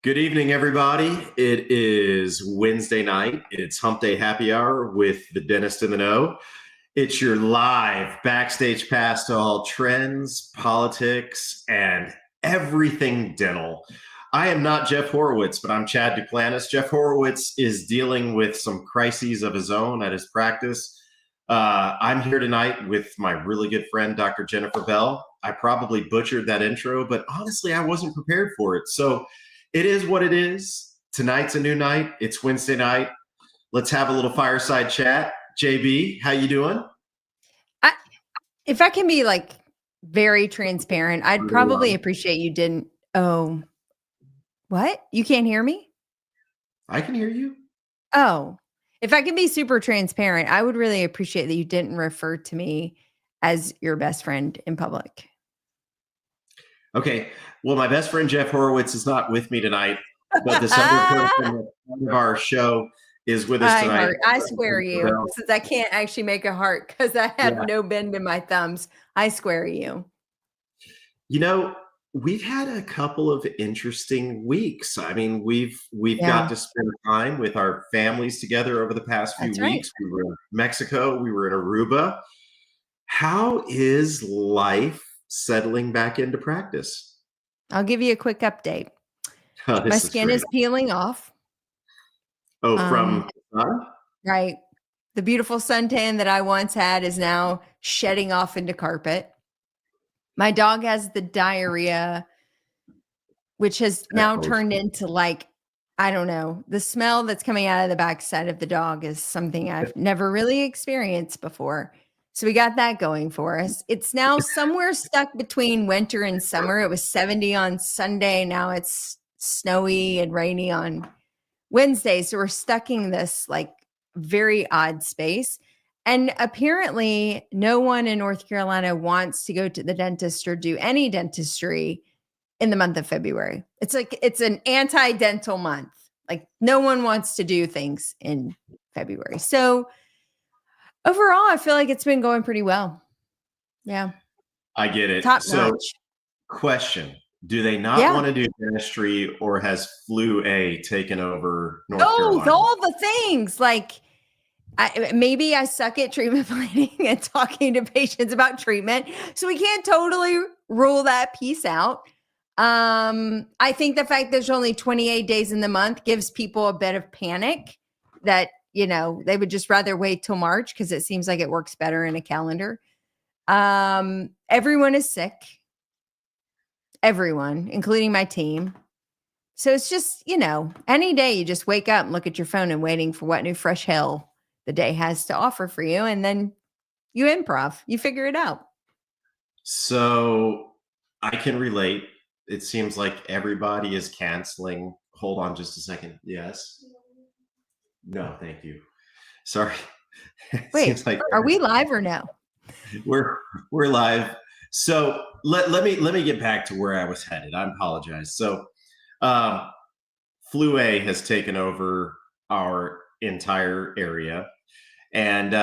Good evening, everybody. It is Wednesday night. It's Humpday Happy Hour with the dentist in the know. It's your live backstage pass to all trends, politics, and everything dental. I am not Jeff Horowitz, but I'm Chad Duplantis. Jeff Horowitz is dealing with some crises of his own at his practice. I'm here tonight with my really good friend, Dr. Jennifer Bell. I probably butchered that intro, but honestly, I wasn't prepared for it. So it is what it is. Tonight's a new night. It's Wednesday night. Let's have a little fireside chat. JB, how you doing? If I can be like very transparent, I'd probably appreciate you didn't. Oh, what? You can't hear me? I can hear you. Oh, if I can be super transparent, I would really appreciate that you didn't refer to me as your best friend in public. Okay. Well, my best friend Jeff Horowitz is not with me tonight, but this other person of our show is with us tonight. I swear you, since I can't actually make a heart because I have no bend in my thumbs. I swear you. You know, we've had a couple of interesting weeks. I mean, we've got to spend time with our families together over the past few weeks. Right. We were in Mexico, we were in Aruba. How is life settling back into practice? I'll give you a quick update. Oh, my skin is peeling off. Oh, from sun? Right. The beautiful suntan that I once had is now shedding off into carpet. My dog has the diarrhea, which has now turned into like, I don't know, the smell that's coming out of the backside of the dog is something I've never really experienced before. So we got that going for us. It's now somewhere stuck between winter and summer. It was 70 on Sunday. Now it's snowy and rainy on Wednesday. So we're stuck in this like very odd space. And apparently no one in North Carolina wants to go to the dentist or do any dentistry in the month of February. It's like, it's an anti-dental month. Like no one wants to do things in February. So overall, I feel like it's been going pretty well. Yeah. I get it. Top so notch. Question. Do they not want to do dentistry, or has flu A taken over North Carolina? All the things. Like maybe I suck at treatment planning and talking to patients about treatment. So we can't totally rule that piece out. I think the fact there's only 28 days in the month gives people a bit of panic that, you know, they would just rather wait till March because it seems like it works better in a calendar. Everyone is sick. Everyone, including my team. So it's just, you know, any day you just wake up and look at your phone and waiting for what new fresh hell the day has to offer for you. And then you improv, you figure it out. So I can relate. It seems like everybody is canceling. Hold on just a second. Yes. No, thank you. Sorry. Wait, are we live or no? We're live. So let me get back to where I was headed. I apologize. So flu A has taken over our entire area. And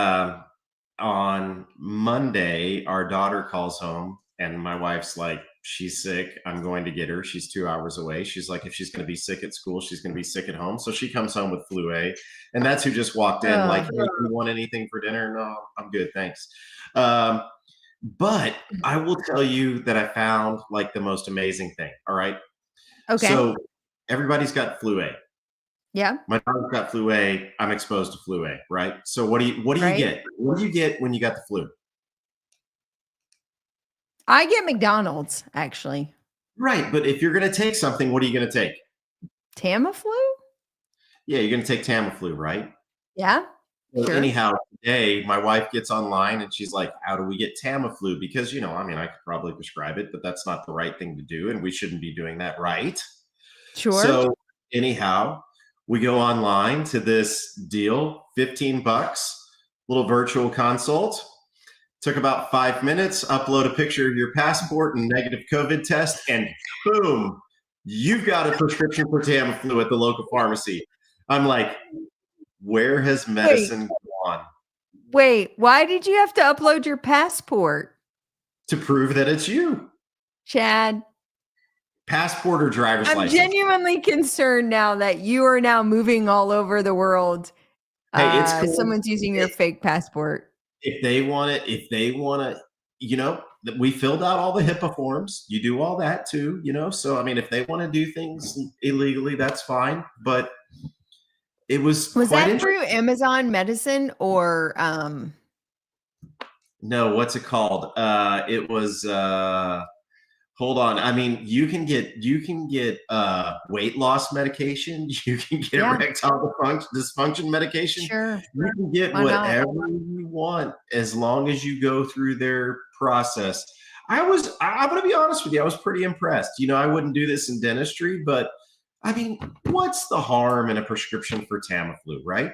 on Monday, our daughter calls home and my wife's like, she's sick. I'm going to get her. She's 2 hours away. She's like, if she's going to be sick at school, she's going to be sick at home. So she comes home with flu A. And that's who just walked in like, hey, do you want anything for dinner? No, I'm good. Thanks. But I will tell you that I found like the most amazing thing. All right. Okay. So everybody's got flu A. Yeah. My daughter's got flu A. I'm exposed to flu A, right? So what do you get? What do you get when you got the flu? I get McDonald's, actually. Right. But if you're going to take something, what are you going to take? Tamiflu? Yeah, you're going to take Tamiflu, right? Yeah. So anyhow, today my wife gets online and she's like, how do we get Tamiflu? Because, you know, I mean, I could probably prescribe it, but that's not the right thing to do. And we shouldn't be doing that, right? Sure. So anyhow, we go online to this deal, $15, little virtual consult. Took about 5 minutes, upload a picture of your passport and negative COVID test, and boom, you've got a prescription for Tamiflu at the local pharmacy. I'm like, where has medicine gone? Wait, why did you have to upload your passport? To prove that it's you. Chad, Passport or driver's I'm license. genuinely concerned now that you are now moving all over the world. Hey, it's cool. Someone's using your fake passport. If they want to, we filled out all the HIPAA forms. You do all that too, So, I mean, if they want to do things illegally, that's fine. But it was that through Amazon Medicine or no, what's it called? It was hold on. I mean, you can get weight loss medication. You can get erectile dysfunction medication. Sure. You can get whatever you want as long as you go through their process. I'm going to be honest with you. I was pretty impressed. I wouldn't do this in dentistry, but I mean, what's the harm in a prescription for Tamiflu, right?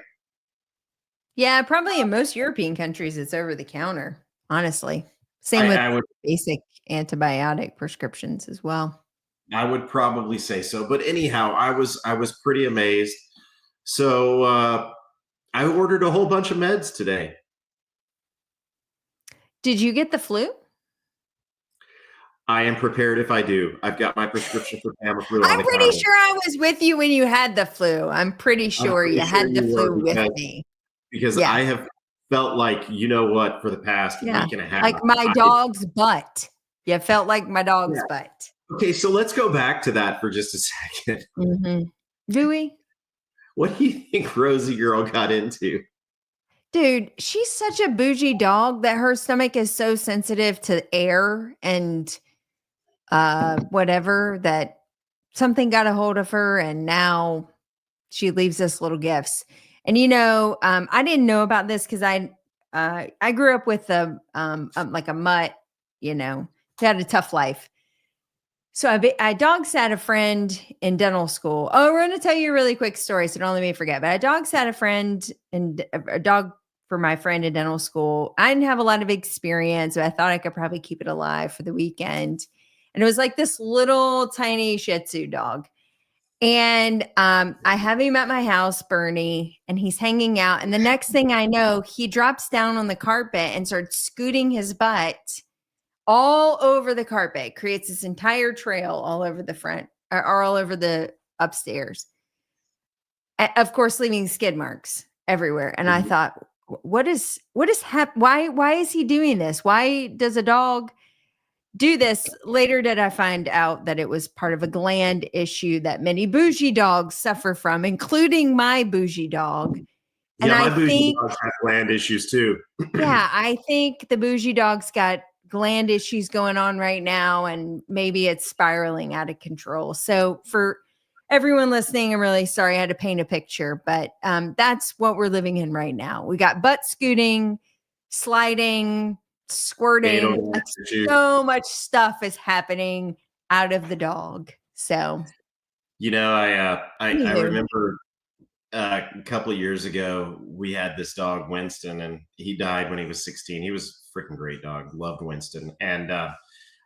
Yeah, probably in most European countries, it's over the counter, honestly. Same with basic antibiotic prescriptions as well. I would probably say so. But anyhow, I was pretty amazed. So I ordered a whole bunch of meds today. Did you get the flu? I am prepared if I do. I've got my prescription for Tamiflu. I'm pretty sure I was with you when you had the flu. I'm pretty sure you had the flu with me. Because I have felt like, for the past week and a half. Like my dog's butt. You felt like my dog's butt. Okay, so let's go back to that for just a second. Mm-hmm. Do we? What do you think Rosie girl got into? Dude, she's such a bougie dog that her stomach is so sensitive to air and whatever that something got a hold of her and now she leaves us little gifts. And I didn't know about this because I grew up with like a mutt, who had a tough life. So I dog sat a friend in dental school. Oh, we're going to tell you a really quick story, so don't let me forget. But I dog sat a friend and a dog for my friend in dental school. I didn't have a lot of experience, but I thought I could probably keep it alive for the weekend. And it was like this little tiny Shih Tzu dog. And I have him at my house, Bernie, and he's hanging out. And the next thing I know, he drops down on the carpet and starts scooting his butt all over the carpet, creates this entire trail all over the front or all over the upstairs. Of course, leaving skid marks everywhere. And I thought, what is happening? Why is he doing this? Why does a dog do this? Later did I find out that it was part of a gland issue that many bougie dogs suffer from, including my bougie dog. And my bougie dogs have gland issues too. Yeah, I think the bougie dog's got gland issues going on right now, and maybe it's spiraling out of control. So for everyone listening, I'm really sorry I had to paint a picture, but that's what we're living in right now. We got butt scooting, sliding, squirting. Like so much stuff is happening out of the dog. So, I remember a couple of years ago, we had this dog, Winston, and he died when he was 16. He was a freaking great dog. Loved Winston. And I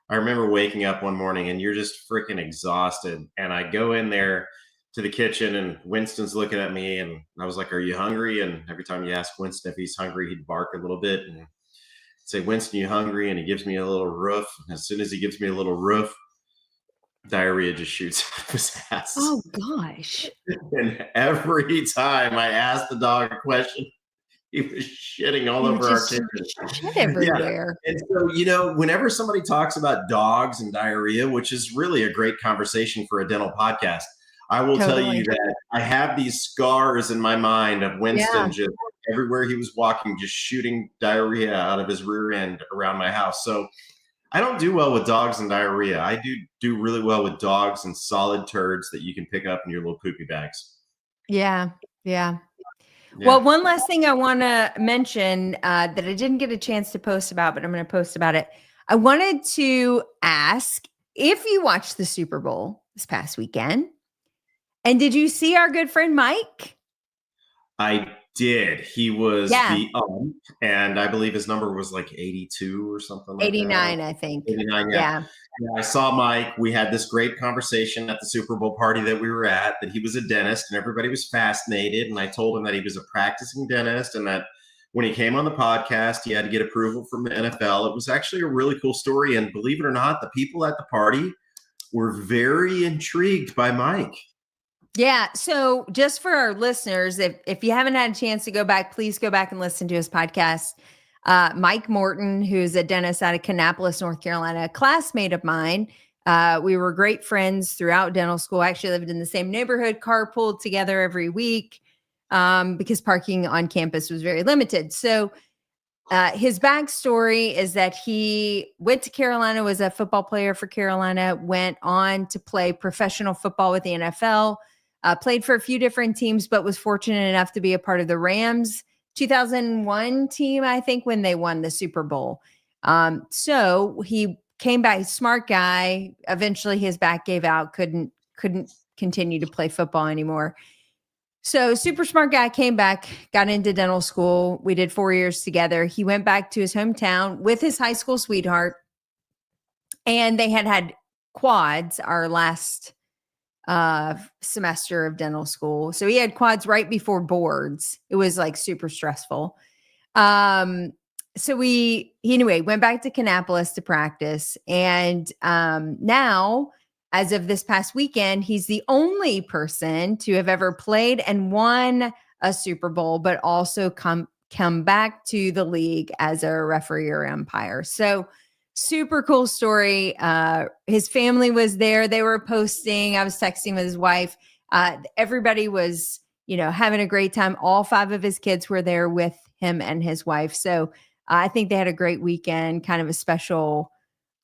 remember waking up one morning and you're just freaking exhausted. And I go in there to the kitchen and Winston's looking at me and I was like, "Are you hungry?" And every time you ask Winston if he's hungry, he'd bark a little bit and say, "Winston, you hungry?" And he gives me a little roof. As soon as he gives me a little roof, diarrhea just shoots out of his ass. Oh gosh. And every time I asked the dog a question, he was shitting all over our kitchen. Shit everywhere. Yeah. And so, whenever somebody talks about dogs and diarrhea, which is really a great conversation for a dental podcast, I will tell you that I have these scars in my mind of Winston just everywhere he was walking, just shooting diarrhea out of his rear end around my house. So I don't do well with dogs and diarrhea. I do really well with dogs and solid turds that you can pick up in your little poopy bags. Yeah. Well, one last thing I want to mention that I didn't get a chance to post about, but I'm going to post about it. I wanted to ask if you watched the Super Bowl this past weekend, and did you see our good friend Mike? I did. He was the and I believe his number was like 82 or something like 89, that. I think. 89, yeah. I saw Mike. We had this great conversation at the Super Bowl party that we were at, that he was a dentist and everybody was fascinated. And I told him that he was a practicing dentist and that when he came on the podcast, he had to get approval from the NFL. It was actually a really cool story. And believe it or not, the people at the party were very intrigued by Mike. Yeah. So just for our listeners, if you haven't had a chance to go back, please go back and listen to his podcast. Mike Morton, who's a dentist out of Kannapolis, North Carolina, a classmate of mine. We were great friends throughout dental school. Actually lived in the same neighborhood, carpooled together every week because parking on campus was very limited. So his backstory is that he went to Carolina, was a football player for Carolina, went on to play professional football with the NFL, played for a few different teams, but was fortunate enough to be a part of the Rams 2001 team, I think, when they won the Super Bowl. So he came back, smart guy. Eventually his back gave out, couldn't continue to play football anymore. So super smart guy, came back, got into dental school. We did 4 years together. He went back to his hometown with his high school sweetheart, and they had quads our last semester of dental school. So he had quads right before boards. It was like super stressful. So we anyway went back to Kannapolis to practice, and now, as of this past weekend, he's the only person to have ever played and won a Super Bowl, but also come back to the league as a referee or umpire. So super cool story. His family was there. They were posting. I was texting with his wife. Everybody was, having a great time. All 5 of his kids were there with him and his wife. So I think they had a great weekend, kind of a special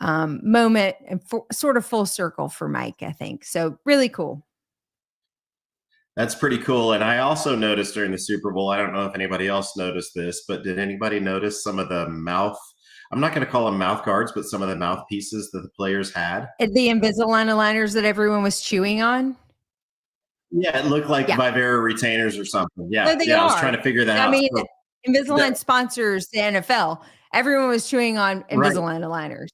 moment and sort of full circle for Mike, I think. So really cool. That's pretty cool. And I also noticed during the Super Bowl, I don't know if anybody else noticed this, but did anybody notice some of the I'm not going to call them mouth guards, but some of the mouthpieces that the players had? The Invisalign aligners that everyone was chewing on? Yeah, it looked like Vivera retainers or something. Yeah, I was trying to figure that out. I mean, Invisalign sponsors the NFL. Everyone was chewing on Invisalign aligners.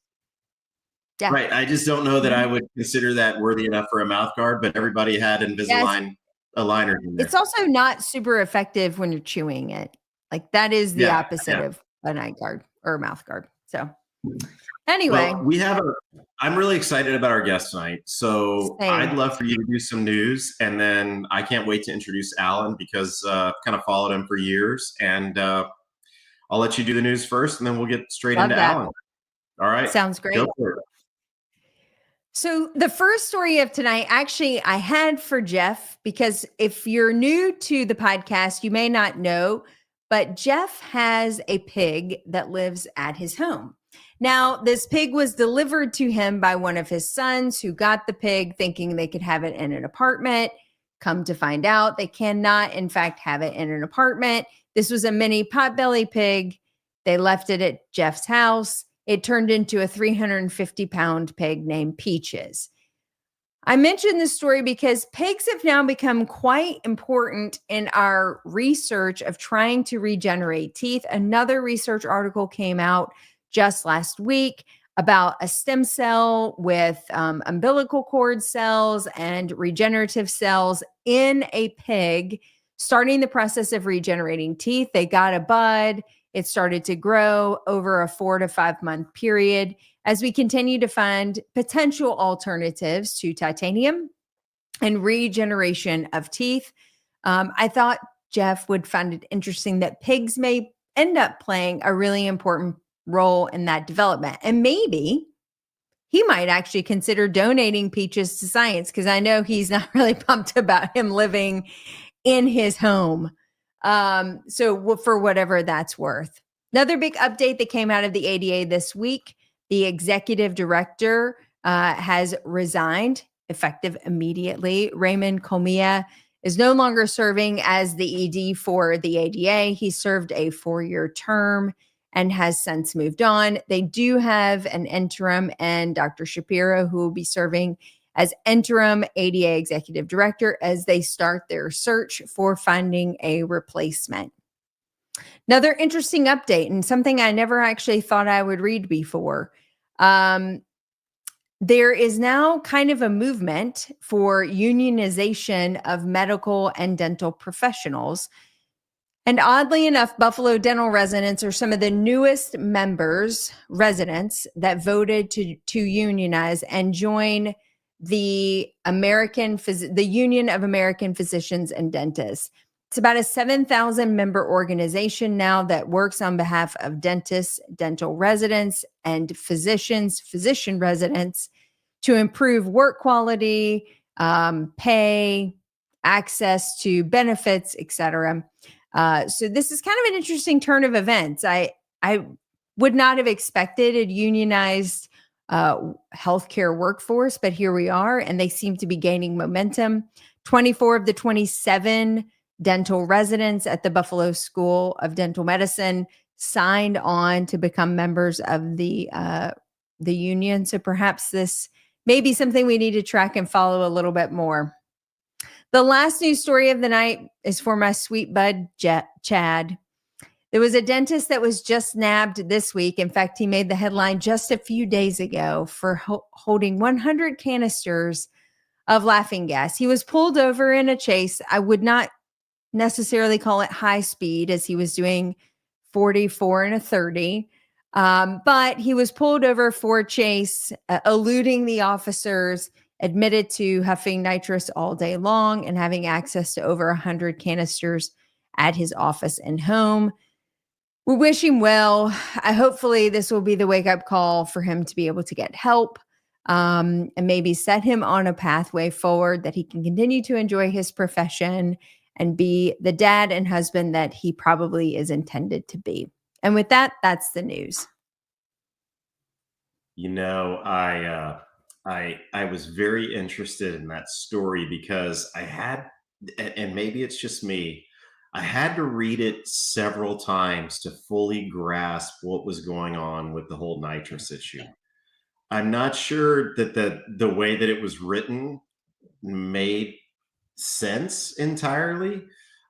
Yeah. Right. I just don't know that I would consider that worthy enough for a mouth guard, but everybody had Invisalign aligners in there. It's also not super effective when you're chewing it. Like that is the opposite of an eye guard or a mouth guard. So anyway, well, I'm really excited about our guest tonight. So I'd love for you to do some news, and then I can't wait to introduce Alan because I've kind of followed him for years, and I'll let you do the news first, and then we'll get straight into Alan. All right. Sounds great. Go for it. So the first story of tonight, actually, I had for Jeff, because if you're new to the podcast, you may not know, but Jeff has a pig that lives at his home. Now, this pig was delivered to him by one of his sons who got the pig thinking they could have it in an apartment. Come to find out, they cannot, in fact, have it in an apartment. This was a mini potbelly pig. They left it at Jeff's house. It turned into a 350-pound pig named Peaches. I mentioned this story because pigs have now become quite important in our research of trying to regenerate teeth. Another research article came out just last week about a stem cell with umbilical cord cells and regenerative cells in a pig, starting the process of regenerating teeth. They got a bud. It started to grow over a 4 to 5 month period as we continue to find potential alternatives to titanium and regeneration of teeth. I thought Jeff would find it interesting that pigs may end up playing a really important role in that development. And maybe he might actually consider donating Peaches to science, because I know he's not really pumped about him living in his home. So for whatever that's worth. Another big update that came out of the ADA this week, the executive director has resigned effective immediately. Raymond Comia is no longer serving as the ED for the ADA. He served a 4-year term and has since moved on. They do have an interim, and Dr. Shapiro, who will be serving as interim ADA executive director as they start their search for finding a replacement. Another interesting update, and something I never actually thought I would read before. There is now kind of a movement for unionization of medical and dental professionals. And oddly enough, Buffalo dental residents are some of the newest residents that voted to unionize and join the the Union of American Physicians and Dentists. It's about a 7,000 member organization now that works on behalf of dentists, dental residents, and physician residents to improve work quality, pay, access to benefits, etc. So this is kind of an interesting turn of events. I would not have expected a unionized healthcare workforce, but here we are, and they seem to be gaining momentum. 24 of the 27 dental residents at the Buffalo School of Dental Medicine signed on to become members of the union. So perhaps this may be something we need to track and follow a little bit more. The last news story of the night is for my sweet bud, Chad. There was a dentist that was just nabbed this week. In fact, he made the headline just a few days ago for holding 100 canisters of laughing gas. He was pulled over in a chase. I would not necessarily call it high speed, as he was doing 44 and a 30. But he was pulled over for a chase, eluding the officers, admitted to huffing nitrous all day long and having access to over 100 canisters at his office and home. We wish him well. Hopefully this will be the wake-up call for him to be able to get help, and maybe set him on a pathway forward that he can continue to enjoy his profession and be the dad and husband that he probably is intended to be. And with that, that's the news. You know, I was very interested in that story because I had, and maybe it's just me, I had to read it several times to fully grasp what was going on with the whole nitrous issue. I'm not sure that the way that it was written made sense entirely.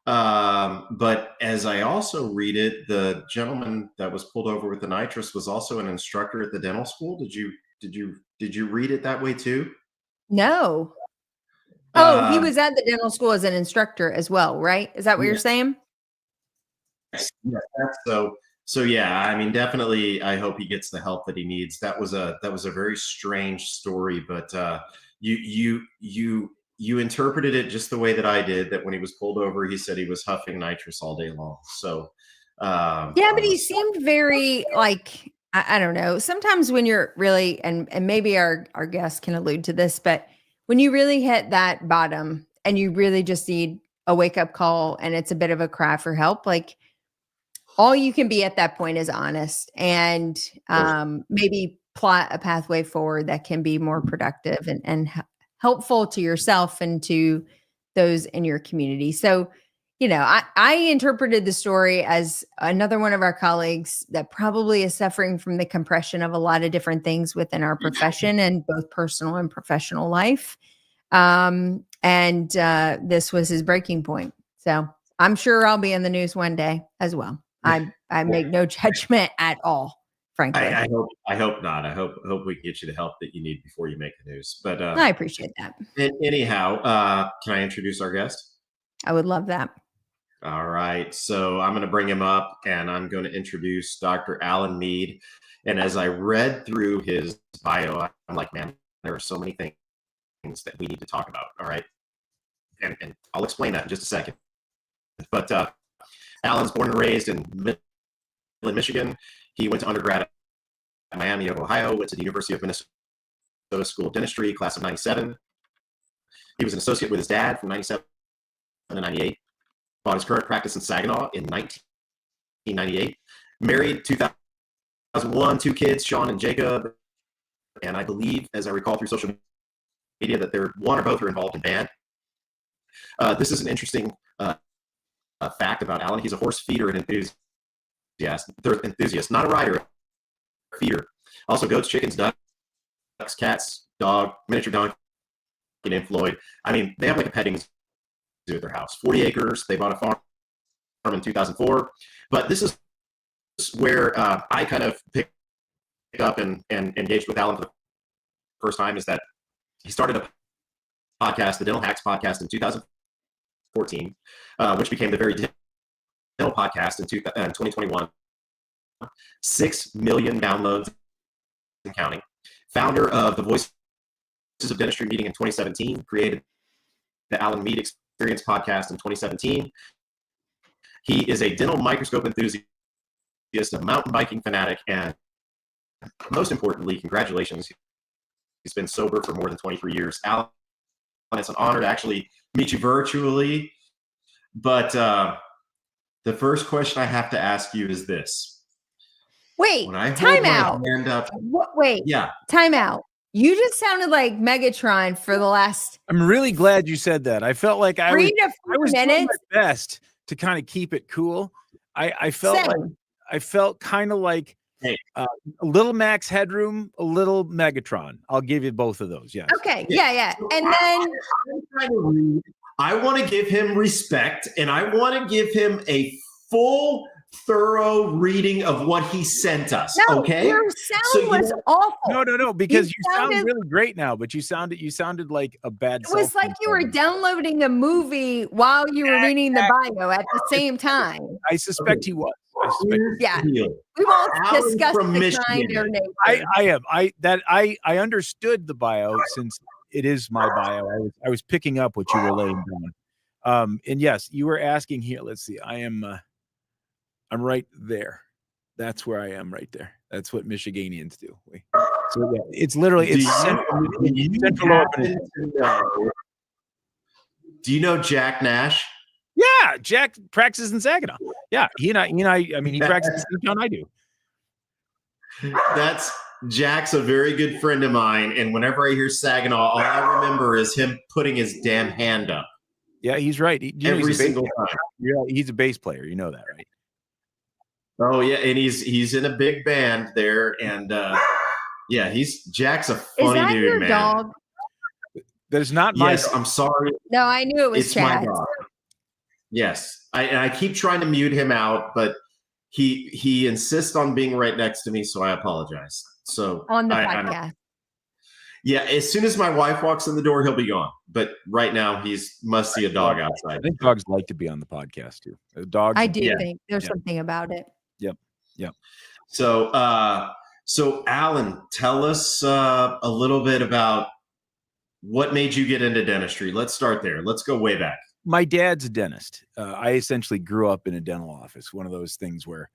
But as I also read it, the gentleman that was pulled over with the nitrous was also an instructor at the dental school. Did you read it that way too? No. Oh, he was at the dental school as an instructor as well, right? Is that what you're saying? Yes, so yeah, I mean, definitely, I hope he gets the help that he needs. That was a very strange story, but you interpreted it just the way that I did. That when he was pulled over, he said he was huffing nitrous all day long. So yeah, but he seemed very like I don't know. Sometimes when you're really and maybe our guests can allude to this, but when you really hit that bottom and you really just need a wake up call and it's a bit of a cry for help, like all you can be at that point is honest and maybe plot a pathway forward that can be more productive and helpful to yourself and to those in your community. So, you know, I interpreted the story as another one of our colleagues that probably is suffering from the compression of a lot of different things within our profession and both personal and professional life. And this was his breaking point. So I'm sure I'll be in the news one day as well. I make no judgment at all, frankly. I hope not. I hope we can get you the help that you need before you make the news. But I appreciate that. Anyhow, can I introduce our guest? I would love that. All right. So I'm going to bring him up and I'm going to introduce Dr. Alan Mead. And as I read through his bio, I'm like, man, there are so many things that we need to talk about. All right. And I'll explain that in just a second. But Alan's born and raised in Midland, Michigan. He went to undergrad at Miami of Ohio, went to the University of Minnesota School of Dentistry, class of 97. He was an associate with his dad from 97 to 98. Bought his current practice in Saginaw in 1998. Married 2001, 2 kids, Sean and Jacob. And I believe, as I recall through social media, that they're one or both are involved in band. This is an interesting fact about Alan. He's a horse feeder and enthusiast, not a rider, a feeder. Also goats, chickens, ducks, cats, dog, miniature donkey named Floyd. I mean, they have like a petting zoo at their house. 40 acres. They bought a farm in 2004. But this is where I kind of picked up and engaged with Alan for the first time, is that he started a podcast, the Dental Hacks podcast, in 2014, which became the Very Dental podcast in 2021. 6 million downloads and counting. Founder of the Voice of Dentistry meeting in 2017, created the Alan Mead Experience podcast in 2017. He is a dental microscope enthusiast, a mountain biking fanatic, and most importantly, congratulations. He's been sober for more than 23 years. Alan, it's an honor to actually meet you virtually. But the first question I have to ask you is this. Wait, when I time out. Wait, yeah, time out. You just sounded like Megatron for the last. I'm really glad you said that. I felt like I was doing my best to kind of keep it cool. I felt kind of like a little Max Headroom, a little Megatron. I'll give you both of those. Yes. Okay. Yeah. And then I want to give him respect, and I want to give him a full, thorough reading of what he sent us. No, okay, your sound was awful. No, because you sound really great now, but you sounded like a bad. It was like you were downloading a movie while you were reading the bio at the same time. I suspect he was. Yeah, we won't discuss the kind or name. I understood the bio since it is my bio. I was picking up what you were laying down. And yes, you were asking here. Let's see. I'm right there. That's where I am right there. That's what Michiganians do. So yeah, it's literally central open. Do you know Jack Nash? Yeah, Jack practices in Saginaw. Yeah, he and I mean, he practices in the same town I do. Jack's a very good friend of mine, and whenever I hear Saginaw, all I remember is him putting his damn hand up. Yeah, he's right. Every single time. Yeah, he's a bass player. You know that, right? Oh yeah, and he's in a big band there, and yeah, Jack's a funny dude, your man. Dog? There's not my. Yes, I'm sorry. No, I knew it was it's Chad. My dog. Yes, I keep trying to mute him out, but he insists on being right next to me, so I apologize. So on the podcast. Yeah, as soon as my wife walks in the door, he'll be gone. But right now, must see a dog outside. I think dogs like to be on the podcast too. Dogs. I do think there's something about it. Yep. So, Alan, tell us a little bit about what made you get into dentistry. Let's start there. Let's go way back. My dad's a dentist. I essentially grew up in a dental office. One of those things where,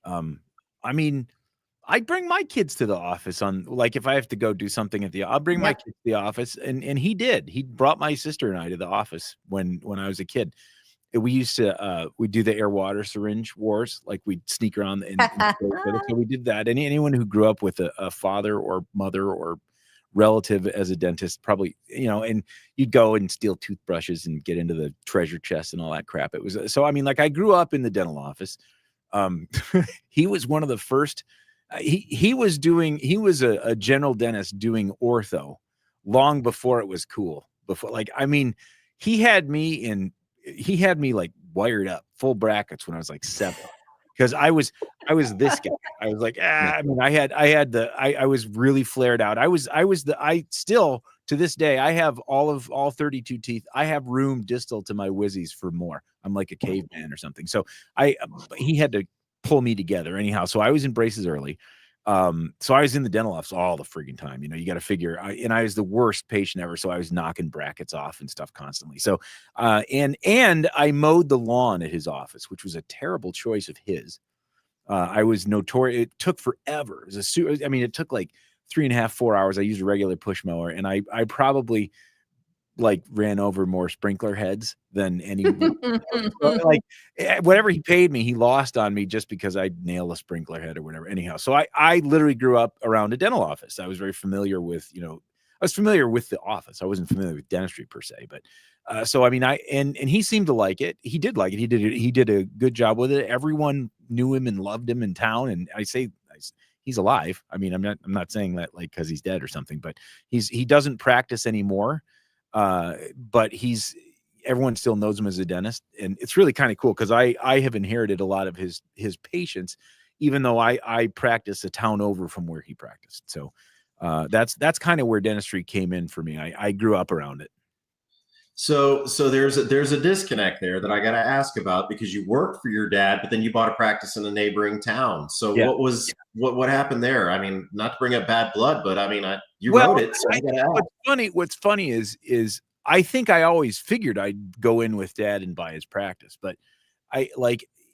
I bring my kids to the office on, like, if I have to go do something I'll bring my kids to the office. And he did. He brought my sister and I to the office when I was a kid. We used to we do the air water syringe wars. Like, we'd sneak around so we did that. Anyone who grew up with a father or mother or relative as a dentist, probably, and you'd go and steal toothbrushes and get into the treasure chest and all that crap. It was so, I grew up in the dental office. He was one of the first. He was a general dentist doing ortho long before it was cool. He had me like wired up full brackets when I was like 7, because I was this guy. I was like, I was really flared out. I still to this day, I have all 32 teeth. I have room distal to my whizzies for more. I'm like a caveman or something. So he had to pull me together anyhow. So I was in braces early. So I was in the dental office all the friggin' time. You got to figure, and I was the worst patient ever. So I was knocking brackets off and stuff constantly. So, and I mowed the lawn at his office, which was a terrible choice of his. I was notorious. It took forever. It took like 3.5, 4 hours. I used a regular push mower, and I probably like ran over more sprinkler heads than any. Like, whatever he paid me, he lost on me just because I nailed a sprinkler head or whatever. Anyhow, so I literally grew up around a dental office. I was very familiar with, I was familiar with the office. I wasn't familiar with dentistry per se, but and he seemed to like it. He did like it. He did a good job with it. Everyone knew him and loved him in town. And he's alive. I'm not saying that like because he's dead or something, but he doesn't practice anymore. But everyone still knows him as a dentist, and it's really kind of cool because I have inherited a lot of his patients, even though I practice a town over from where he practiced. So that's kind of where dentistry came in for me. I grew up around it. So there's a disconnect there that I got to ask about, because you worked for your dad, but then you bought a practice in a neighboring town. So Yeah. what happened there? I mean, not to bring up bad blood, but I mean, you Well, wrote it, so I got to ask. what's funny is I think I always figured I'd go in with dad and buy his practice, but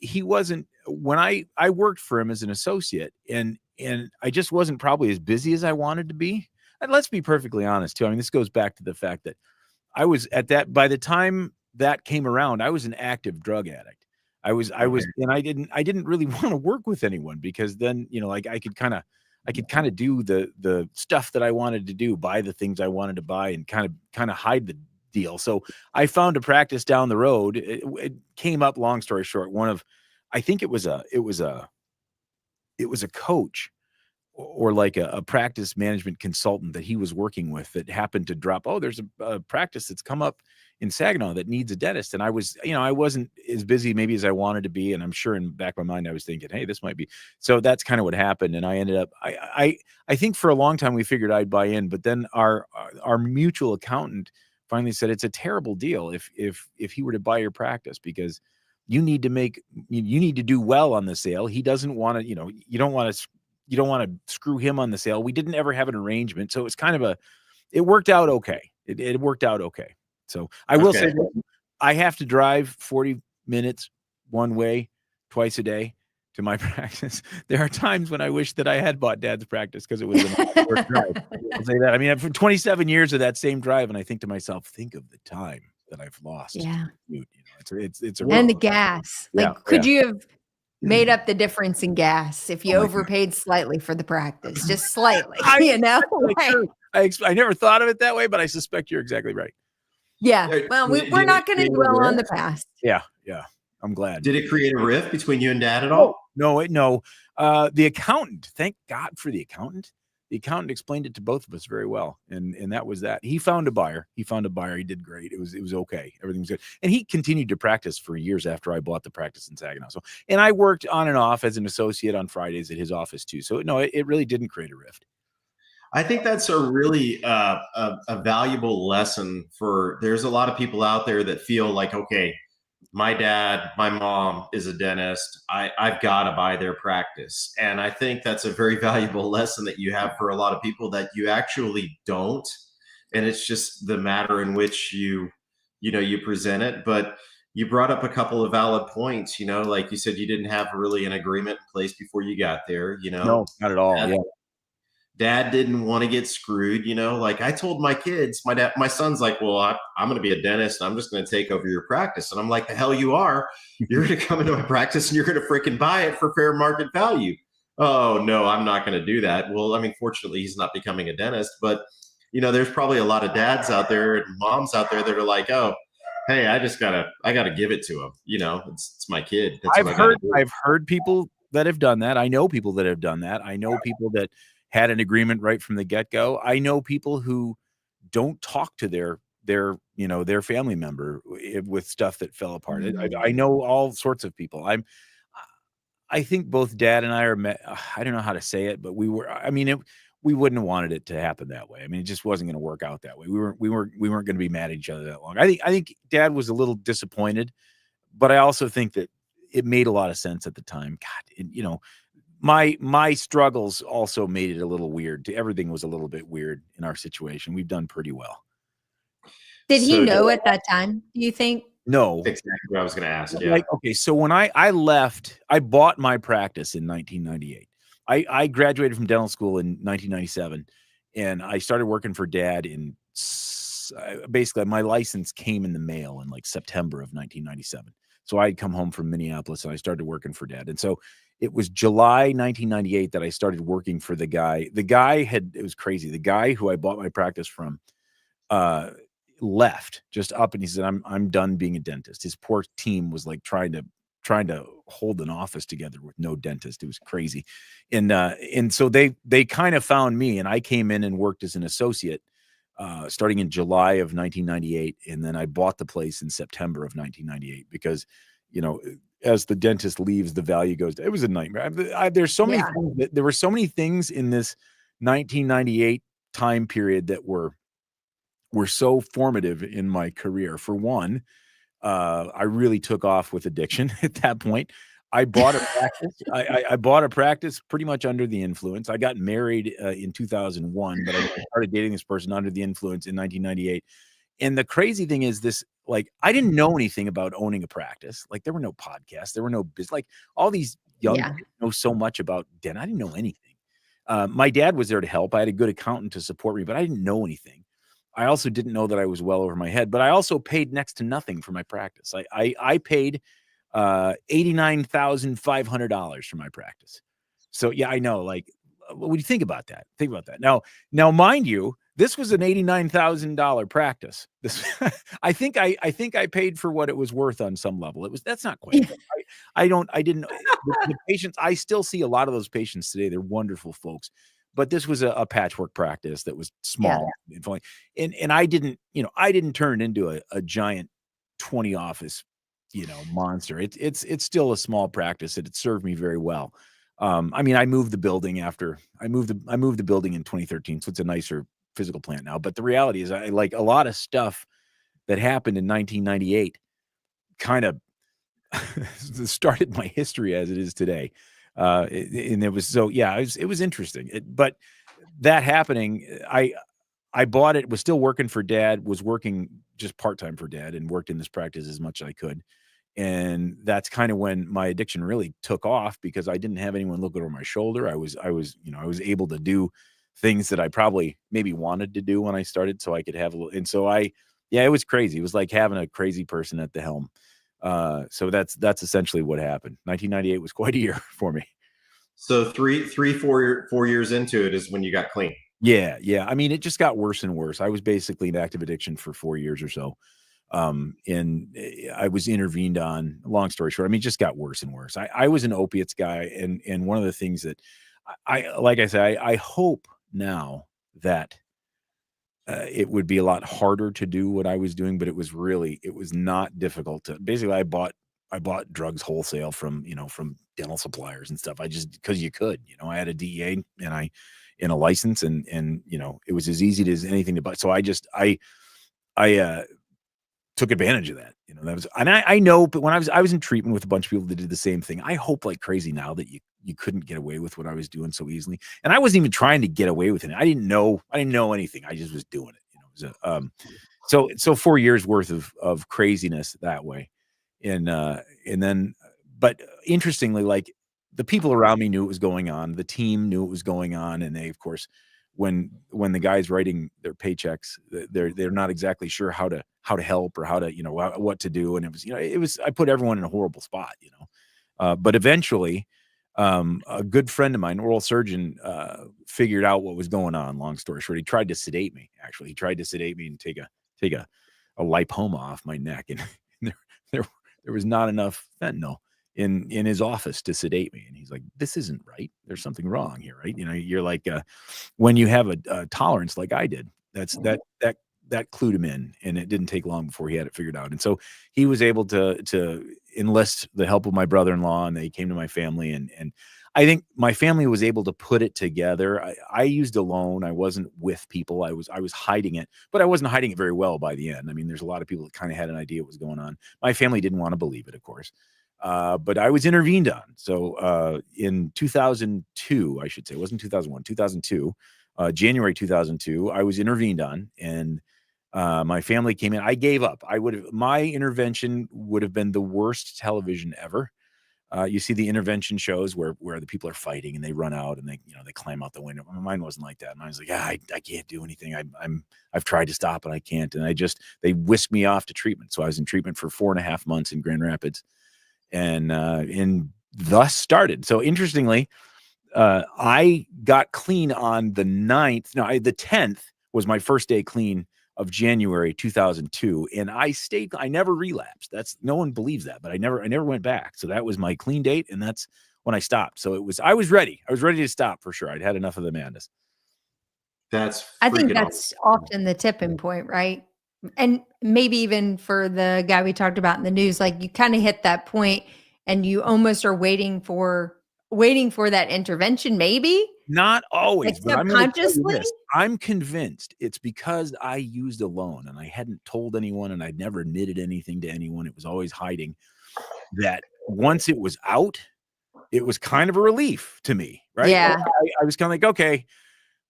he wasn't when I worked for him as an associate, and I just wasn't probably as busy as I wanted to be. And let's be perfectly honest too. I mean, this goes back to the fact that I was by the time that came around, I was an active drug addict. And I didn't really want to work with anyone, because then, like I could kind of do the stuff that I wanted to do, buy the things I wanted to buy, and kind of hide the deal. So I found a practice down the road. It came up, long story short, I think it was a coach, or like a practice management consultant that he was working with, that happened to drop, oh, there's a practice that's come up in Saginaw that needs a dentist. And I wasn't as busy maybe as I wanted to be. And I'm sure in the back of my mind, I was thinking, hey, this might be. So that's kind of what happened. And I ended up, I think for a long time we figured I'd buy in, but then our mutual accountant finally said, it's a terrible deal if he were to buy your practice, because you need to do well on the sale. He doesn't want to, you don't want to screw him on the sale. We didn't ever have an arrangement. So it's kind of it worked out okay. It worked out okay. So I will say that I have to drive 40 minutes one way twice a day to my practice. There are times when I wish that I had bought dad's practice, because it was a short drive. I'll say that. I mean, for 27 years of that same drive, and I think to myself, think of the time that I've lost. Yeah. It's and the gas. Could you have made up the difference in gas if you overpaid slightly for the practice, just slightly, I never thought of it that way, but I suspect you're exactly right. Yeah. Well, we're not going to dwell on the past. Yeah. I'm glad. Did it create a rift between you and dad at all? No. The accountant, thank God for the accountant. The accountant explained it to both of us very well. And that was that. He found a buyer. He did great. It was okay. Everything was good. And he continued to practice for years after I bought the practice in Saginaw. So, and I worked on and off as an associate on Fridays at his office too. So no, it really didn't create a rift. I think that's a really a valuable lesson there's a lot of people out there that feel like, okay, my dad, my mom is a dentist. I've got to buy their practice. And I think that's a very valuable lesson that you have for a lot of people, that you actually don't. And it's just the matter in which you present it. But you brought up a couple of valid points, like you said, you didn't have really an agreement in place before you got there, No, not at all. Dad didn't want to get screwed, like I told my kids, my son's like, well, I'm going to be a dentist, and I'm just going to take over your practice. And I'm like, the hell you are. You're going to come into my practice and you're going to freaking buy it for fair market value. Oh no, I'm not going to do that. Well, I mean, fortunately he's not becoming a dentist, but there's probably a lot of dads out there and moms out there that are like, oh, hey, I gotta give it to him. It's my kid. I've heard people that have done that. I know people that have done that. I know people that had an agreement right from the get-go. I know people who don't talk to their family member with stuff that fell apart. I know all sorts of people. I think both dad and I are I don't know how to say it, but we wouldn't have wanted it to happen that way. I mean, it just wasn't going to work out that way. We weren't going to be mad at each other that long. I think dad was a little disappointed, but I also think that it made a lot of sense at the time. God, my struggles also made it a little weird. Everything was a little bit weird in our situation. We've done pretty well. Did he know at that time, do you think? No. Exactly what I was going to ask. Yeah. Okay. So when I left, I bought my practice in 1998. I graduated from dental school in 1997, and I started working for dad basically my license came in the mail in like September of 1997. So I'd come home from Minneapolis and I started working for dad. And so it was July 1998 that I started working for the guy. It was crazy. The guy who I bought my practice from left just up, and he said, I'm done being a dentist. His poor team was like trying to hold an office together with no dentist. It was crazy. And so they kind of found me, and I came in and worked as an associate starting in July of 1998. And then I bought the place in September of 1998 because, as the dentist leaves, the value goes down. It was a nightmare. There's so many things there were so many things in this 1998 time period that were were so formative in my career. For one, I really took off with addiction at that point. I bought a practice. I bought a practice pretty much under the influence. I got married in 2001, but I started dating this person under the influence in 1998. And the crazy thing is this, like, I didn't know anything about owning a practice. Like, there were no podcasts, there were no business. Like, all these young Yeah. kids know so much about den. I didn't know anything. My dad was there to help. I had a good accountant to support me, but I didn't know anything. I also didn't know that I was well over my head, but I also paid next to nothing for my practice. I paid $89,500 for my practice. So yeah, I know. Like, what do you think about that? Think about that. Now, mind you, this was an $89,000 practice. This, I think I paid for what it was worth on some level. That's not quite. I didn't. The patients. I still see a lot of those patients today. They're wonderful folks. But this was a patchwork practice that was small, and I didn't turn it into a giant 20 office, monster. It's still a small practice, and it served me very well. I mean, I moved the building after I moved the building in 2013, so it's a nicer physical plant now. But the reality is, I like a lot of stuff that happened in 1998 kind of started my history as it is today. And it was it was interesting. But that happening, I bought it, was still working for dad, was working just part-time for dad, and worked in this practice as much as I could. And that's kind of when my addiction really took off, because I didn't have anyone look over my shoulder. I was able to do things that I probably maybe wanted to do when I started, so I could have a little. And so it was crazy. It was like having a crazy person at the helm. So that's essentially what happened. 1998 was quite a year for me. So 4 years into it is when you got clean. Yeah. I mean, it just got worse and worse. I was basically in active addiction for 4 years or so. And I was intervened on. Long story short, I mean, it just got worse and worse. I was an opiates guy, and one of the things that I hope now that it would be a lot harder to do what I was doing, but it was not difficult to. Basically, I bought drugs wholesale from dental suppliers and stuff. Because you could, I had a DEA and a license, and it was as easy as anything to buy. So I took advantage of that. That was, and I know, but when I was in treatment with a bunch of people that did the same thing. I hope like crazy now that you couldn't get away with what I was doing so easily. And I wasn't even trying to get away with it. I didn't know anything. I just was doing it. It was so 4 years worth of craziness that way. And then, but interestingly, like, the people around me knew it was going on. The team knew it was going on. And they, of course, when the guy's writing their paychecks, they're not exactly sure how to help or how to, what to do. And it was, I put everyone in a horrible spot, but eventually, a good friend of mine, oral surgeon, figured out what was going on. Long story short, he tried to sedate me. Actually, he tried to sedate me and take a lipoma off my neck. And there was not enough fentanyl in his office to sedate me. And he's like, this isn't right. There's something wrong here, right? You're like, when you have a tolerance like I did, that clued him in, and it didn't take long before he had it figured out. And so he was able to enlist the help of my brother-in-law, and they came to my family. And I think my family was able to put it together. I used a loan. I wasn't with people. I was hiding it, but I wasn't hiding it very well by the end. I mean, there's a lot of people that kind of had an idea what was going on. My family didn't want to believe it, of course. But I was intervened on. So in 2002, I should say, it wasn't 2001, 2002, January 2002, I was intervened on, and my family came in. I gave up. My intervention would have been the worst television ever. You see the intervention shows where the people are fighting and they run out and they climb out the window. Mine wasn't like that. Mine was like, I can't do anything. I've tried to stop and I can't. And they whisked me off to treatment. So I was in treatment for 4.5 months in Grand Rapids, and thus started. So interestingly, I got clean on the 9th. No, the 10th was my first day clean of January 2002, and I never relapsed. No one believes that, but I never went back. So that was my clean date, and that's when I stopped. So I was ready to stop for sure. I'd had enough of the madness. I think that's often the tipping point, right? And maybe even for the guy we talked about in the news, like, you kind of hit that point and you almost are waiting for that intervention, maybe, Not always, Like but I'm going to tell you subconsciously? this. I'm convinced it's because I used alone and I hadn't told anyone and I'd never admitted anything to anyone. It was always hiding. That once it was out, it was kind of a relief to me, right? Like, Yeah. I was kind of like, okay,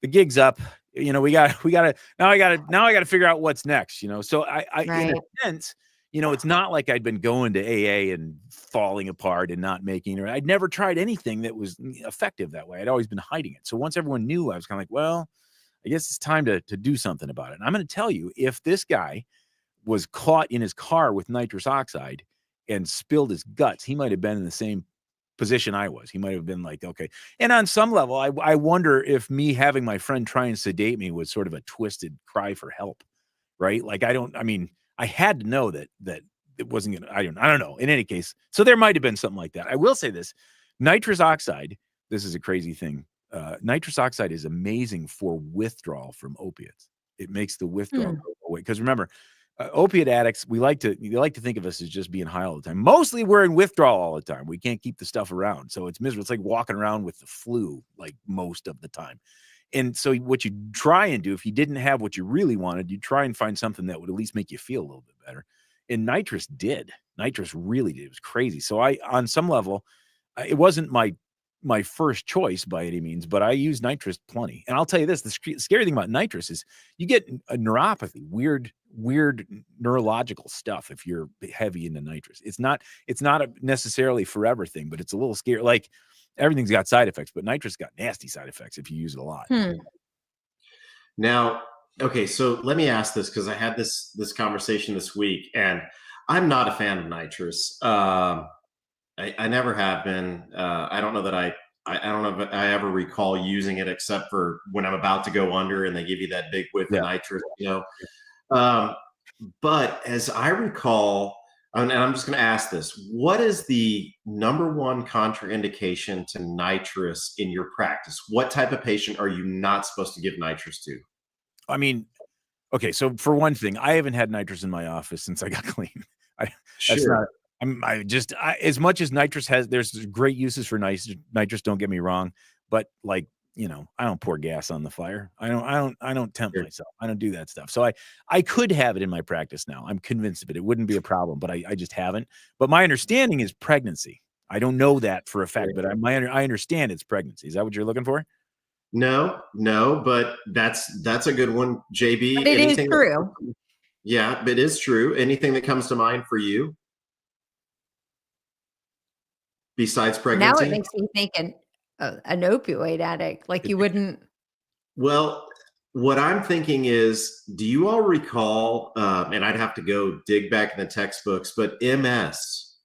the gig's up. You know, we gotta now I gotta figure out what's next, you know. So I in a Right. sense, you know, it's not like I'd been going to AA and falling apart and not making it. I'd never tried anything that was effective that way. I'd always been hiding it. So once everyone knew, I was kind of like, well, I guess it's time to do something about it. And I'm going to tell you, if this guy was caught in his car with nitrous oxide and spilled his guts, he might have been in the same position I was. He might have been like, okay. And on some level, I wonder if me having my friend try and sedate me was sort of a twisted cry for help, right? Like, I mean, I had to know that it wasn't gonna, I don't know. In any case, so there might have been something like that. I will say this: nitrous oxide. This is a crazy thing. Nitrous oxide is amazing for withdrawal from opiates. It makes the withdrawal go away. Because remember, opiate addicts, we like to think of us as just being high all the time. Mostly we're in withdrawal all the time. We can't keep the stuff around. So it's miserable. It's like walking around with the flu, like most of the time. And so what you try and do, if you didn't have what you really wanted, you try and find something that would at least make you feel a little bit better. And nitrous did. Nitrous really did. It was crazy. So on some level, it wasn't my first choice by any means, but I use nitrous plenty. And I'll tell you this, the scary thing about nitrous is you get a neuropathy, weird neurological stuff if you're heavy into nitrous. It's not a necessarily forever thing, but it's a little scary. Like, everything's got side effects, but nitrous got nasty side effects if you use it a lot. Now, okay, so let me ask this, because I had this conversation this week, and I'm not a fan of nitrous. I never have been. I don't know that I don't know if I ever recall using it, except for when I'm about to go under and they give you that big whiff of nitrous, you know. But as I recall, and I'm just going to ask this: what is the number one contraindication to nitrous in your practice? What type of patient are you not supposed to give nitrous to? I mean, okay, so for one thing, I haven't had nitrous in my office since I got clean. That's not. As much as nitrous there's great uses for nitrous. Don't get me wrong, but like, you know, I don't pour gas on the fire. I don't tempt myself. I don't do that stuff. So I could have it in my practice now. I'm convinced of it. It wouldn't be a problem, but I just haven't. But my understanding is pregnancy. I don't know that for a fact, but I understand it's pregnancy. Is that what you're looking for? No, but that's a good one, JB. But it is true. Yeah, it is true. Anything that comes to mind for you besides pregnancy? Now it makes me think an opioid addict. Like, you wouldn't. Well, what I'm thinking is, do you all recall, and I'd have to go dig back in the textbooks, but MS?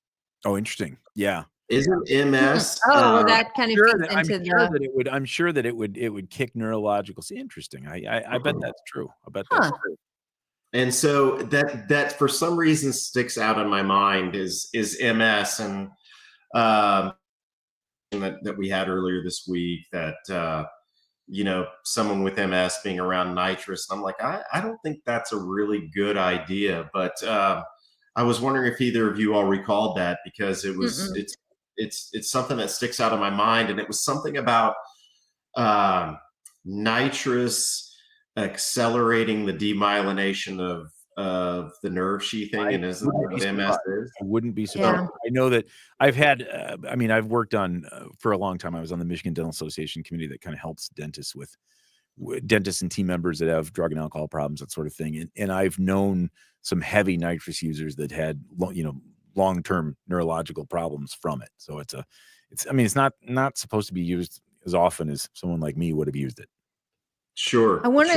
Oh, interesting. Yeah. Isn't MS? Well, that kind of fits into I'm sure that it would kick neurological. See, interesting. I bet that's true. I bet that's true. And so that for some reason sticks out in my mind is MS, and that we had earlier this week, that you know, someone with MS being around nitrous. I'm like, I don't think that's a really good idea. But I was wondering if either of you all recalled that, because it was it's something that sticks out in my mind, and it was something about nitrous accelerating the demyelination of the nerve sheathing, and isn't that what MS is? I wouldn't be surprised. I know that I've had, I've worked on, for a long time, I was on the Michigan Dental Association committee that kind of helps dentists with dentists and team members that have drug and alcohol problems, that sort of thing. And I've known some heavy nitrous users that had, long-term neurological problems from it. So it's not supposed to be used as often as someone like me would have used it. Sure. I want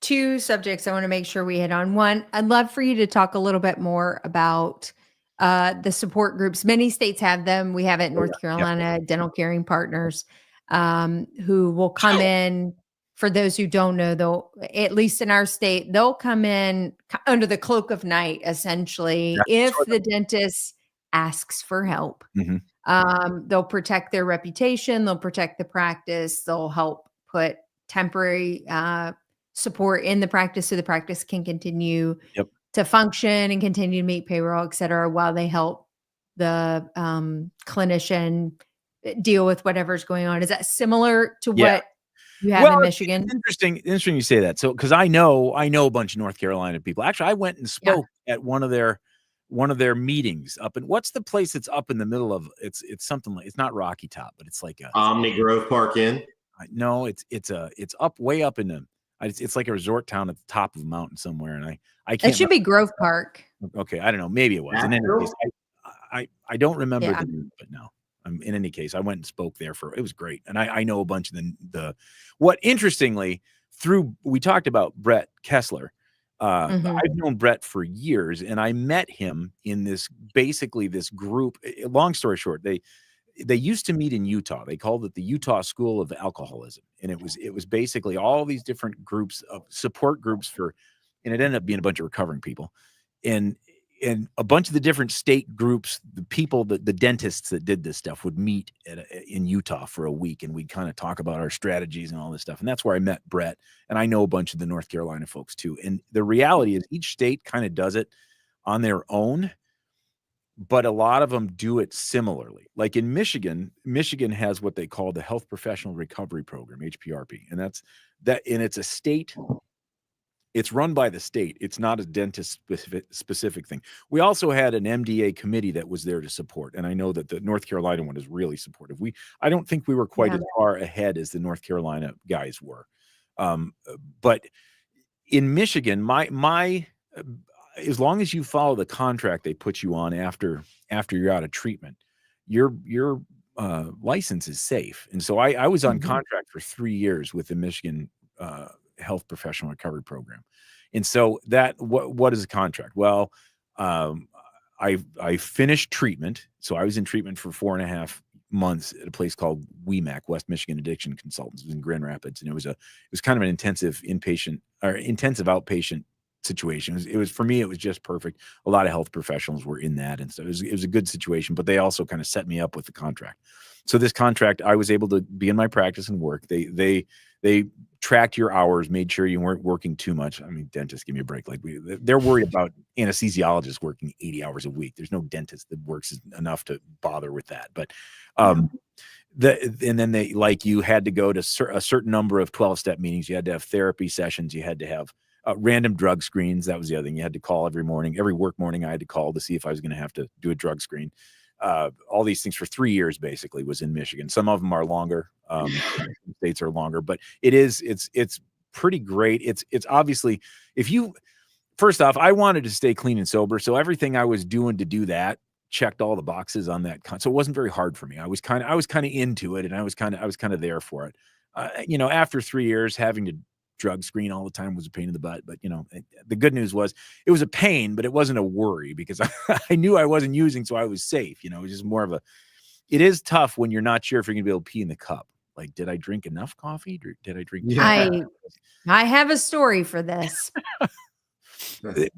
two subjects I want to make sure we hit on. One, I'd love for you to talk a little bit more about the support groups. Many states have them. We have it in North Carolina, Dental Caring Partners, who will come in. For those who don't know, though, at least in our state, they'll come in under the cloak of night, essentially, if the dentist asks for help. They'll protect their reputation. They'll protect the practice. They'll help put temporary support in the practice so the practice can continue to function and continue to meet payroll, et cetera, while they help the clinician deal with whatever's going on. Is that similar to Yeah. what you have in Michigan? It's interesting you say that. So, because I know a bunch of North Carolina people. Actually, I went and spoke at one of their meetings up in, what's the place that's up in the middle of, it's something like, it's not Rocky Top, but it's like a Omni Grove Park Inn. No, it's up way up in the, it's like a resort town at the top of a mountain somewhere, and I can't. It should be Grove Park. Okay, I don't know. Maybe it was. In any case, I don't remember the name, but no. In any case, I went and spoke there it was great, and I know a bunch of the what interestingly we talked about Brett Kessler. I've known Brett for years, and I met him in this group. Long story short, they used to meet in Utah. They called it the Utah School of Alcoholism, and it was basically all these different groups of support groups and it ended up being a bunch of recovering people, and a bunch of the different state groups, the people, the dentists that did this stuff would meet in Utah for a week, and we'd kind of talk about our strategies and all this stuff. And that's where I met Brett, and I know a bunch of the North Carolina folks too. And the reality is each state kind of does it on their own, but a lot of them do it similarly. Like in Michigan has what they call the Health Professional Recovery Program, HPRP. And and it's a state. It's run by the state. It's not a dentist specific thing. We also had an MDA committee that was there to support. And I know that the North Carolina one is really supportive. I don't think we were quite as far ahead as the North Carolina guys were. But in Michigan, my as long as you follow the contract they put you on after you're out of treatment, your license is safe. And so I was on contract for 3 years with the Michigan Health Professional Recovery Program. And so what is a contract? Well, I finished treatment. So I was in treatment for 4.5 months at a place called WEMAC, West Michigan Addiction Consultants. It was in Grand Rapids. And it was kind of an intensive outpatient situation. It was for me, it was just perfect. A lot of health professionals were in that. And so it was a good situation, but they also kind of set me up with the contract. So this contract, I was able to be in my practice and work. They tracked your hours, made sure you weren't working too much. I mean, dentists, give me a break. Like they're worried about anesthesiologists working 80 hours a week. There's no dentist that works enough to bother with that. But, and then you had to go to a certain number of 12-step meetings. You had to have therapy sessions. You had to have random drug screens. That was the other thing. You had to call every work morning. I had to call to see if I was going to have to do a drug screen. All these things for 3 years basically was in Michigan. Some of them are longer. States are longer, but it's pretty great. It's obviously, first off, I wanted to stay clean and sober. So everything I was doing to do that checked all the boxes on that. So it wasn't very hard for me. I was kind of into it, and I was kind of there for it. After 3 years, having to drug screen all the time was a pain in the butt. But the good news was it was a pain, but it wasn't a worry because I knew I wasn't using, so I was safe. It was just more of it is tough when you're not sure if you're gonna be able to pee in the cup. Like, did I drink enough coffee? Did I drink? I have a story for this.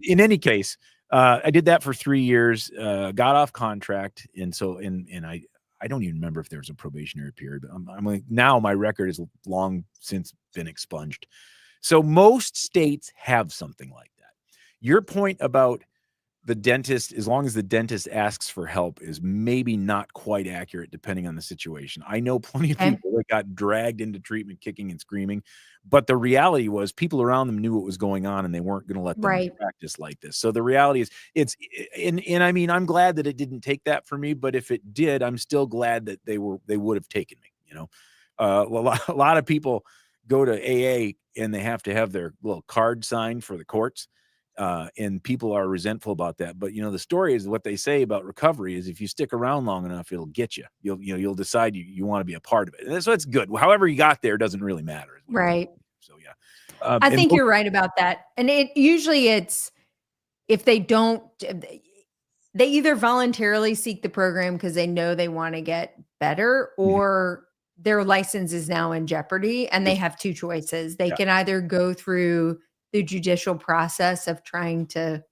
In any case, I did that for 3 years, got off contract. And so, I don't even remember if there was a probationary period, but I'm like, now my record is long since been expunged. So most states have something like that. Your point about the dentist, as long as the dentist asks for help, is maybe not quite accurate depending on the situation. I know plenty of people that got dragged into treatment kicking and screaming, but the reality was people around them knew what was going on and they weren't going to let them practice like this. So the reality is I mean, I'm glad that it didn't take that for me, but if it did, I'm still glad that they would have taken me. A lot of people go to AA and they have to have their little card signed for the courts. And people are resentful about that. But, the story is what they say about recovery is if you stick around long enough, it'll get you. You'll decide you want to be a part of it. And so it's good. However you got there doesn't really matter. Right. So, yeah. I think you're right about that. And it's if they don't, they either voluntarily seek the program because they know they want to get better, or their license is now in jeopardy and they have two choices. They can either go through the judicial process of trying to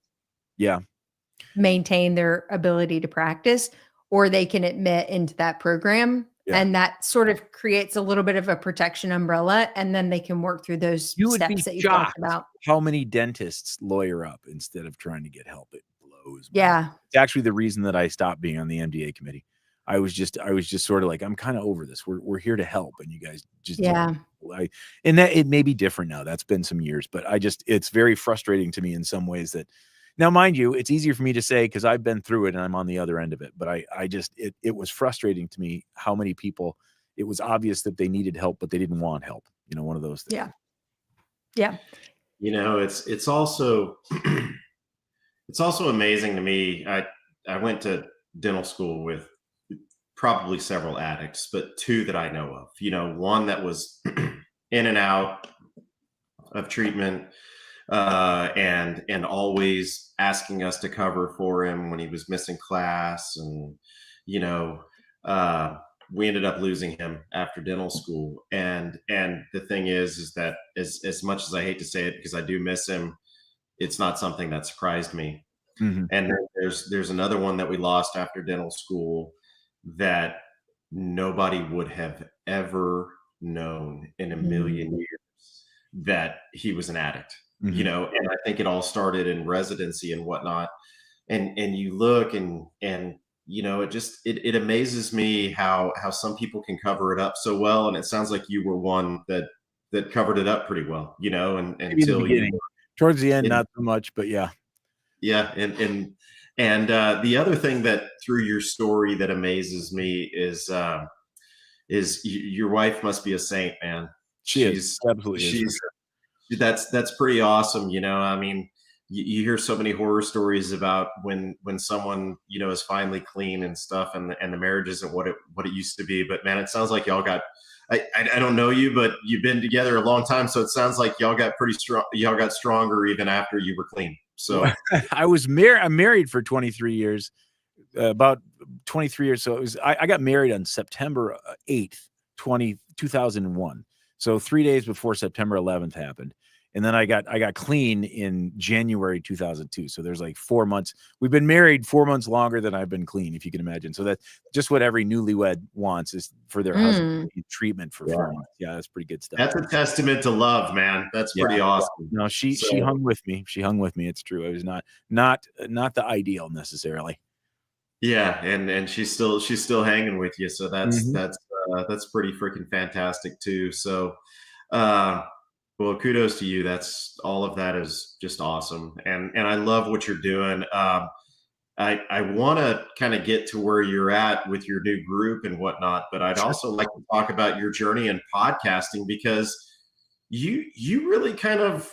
maintain their ability to practice, or they can admit into that program. And that sort of creates a little bit of a protection umbrella. And then they can work through those steps that you talked about. How many dentists lawyer up instead of trying to get help? It blows. Yeah. It's actually the reason that I stopped being on the MDA committee. I was just sort of like, I'm kind of over this. We're here to help, and you guys just Yeah. and that it may be different now. That's been some years, but it's very frustrating to me in some ways that now, mind you, it's easier for me to say because I've been through it and I'm on the other end of it. But it was frustrating to me how many people, it was obvious that they needed help, but they didn't want help. One of those things. Yeah. Yeah. It's also it's also amazing to me. I went to dental school with probably several addicts, but two that I know of. One that was in and out of treatment, and always asking us to cover for him when he was missing class, and we ended up losing him after dental school. And the thing is that as much as I hate to say it, because I do miss him, it's not something that surprised me. Mm-hmm. And there's another one that we lost after dental school that nobody would have ever known in a million years that he was an addict. Mm-hmm. And I think it all started in residency and whatnot. And you look and it amazes me how some people can cover it up so well. And it sounds like you were one that covered it up pretty well, and until towards the end, not so much, but yeah. Yeah. And the other thing that through your story that amazes me is your wife must be a saint, man. She's absolutely that's pretty awesome. I mean, you hear so many horror stories about when someone, is finally clean and stuff, and the marriage isn't what it used to be. But man, it sounds like y'all got, I don't know you, but you've been together a long time. So it sounds like y'all got pretty strong. Y'all got stronger even after you were clean. So I'm married for 23 years, about 23 years. So I got married on September 8th, 2001. So 3 days before September 11th happened. And then I got clean in January 2002. So there's like 4 months. We've been married 4 months longer than I've been clean, if you can imagine. So that's just what every newlywed wants, is for their husband to need treatment for 4 months. Yeah, that's pretty good stuff. That's a testament to love, man. That's pretty awesome. No, she hung with me. She hung with me. It's true. It was not the ideal necessarily. Yeah, and she's still hanging with you. So that's pretty freaking fantastic too. So well, kudos to you. That's all of that is just awesome. And I love what you're doing. I want to kind of get to where you're at with your new group and whatnot, but I'd also like to talk about your journey in podcasting, because you really kind of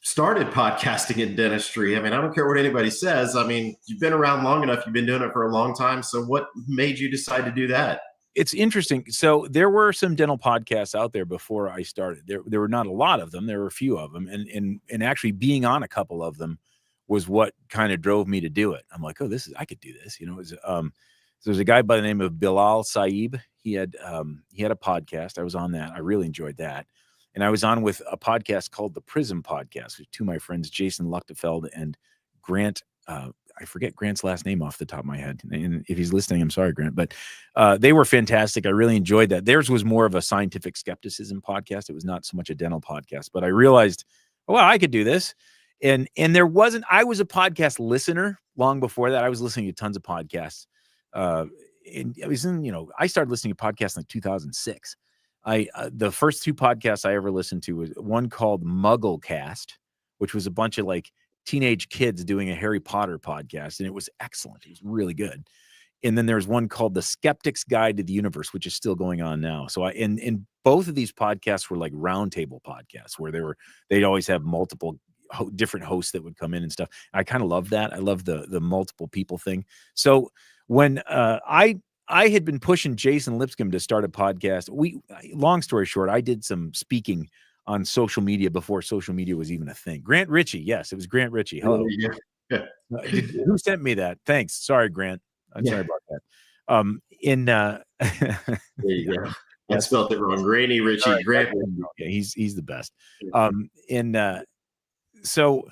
started podcasting in dentistry. I mean, I don't care what anybody says. I mean, you've been around long enough. You've been doing it for a long time. So what made you decide to do that? It's interesting. So there were some dental podcasts out there before I started. There were not a lot of them. There were a few of them, and actually being on a couple of them was what kind of drove me to do it. I'm like, oh, I could do this. It was, so there's a guy by the name of Bilal Saib. He had a podcast. I was on that. I really enjoyed that. And I was on with a podcast called the Prism Podcast with two of my friends, Jason Luchtefeld and Grant. I forget Grant's last name off the top of my head. And if he's listening, I'm sorry, Grant, but they were fantastic. I really enjoyed that. Theirs was more of a scientific skepticism podcast. It was not so much a dental podcast, but I realized, well, I could do this. And I was a podcast listener long before that. I was listening to tons of podcasts. And I started listening to podcasts in like 2006. The first two podcasts I ever listened to was one called Mugglecast, which was a bunch of like teenage kids doing a Harry Potter podcast, and it was excellent. It was really good. And then there's one called The Skeptic's Guide to the Universe, which is still going on now. So in both of these podcasts were like roundtable podcasts where they'd always have multiple different hosts that would come in and stuff. I kind of love that. I love the multiple people thing. So when I had been pushing Jason Lipscomb to start a podcast, long story short, I did some speaking on social media before social media was even a thing. Grant Ritchie. Yes, it was Grant Ritchie. Hello. Yeah. Who sent me that? Thanks. Sorry, Grant. I'm sorry about that. There you go. I spelled it wrong. Granny Ritchie. Sorry, Grant. Yeah, he's the best. So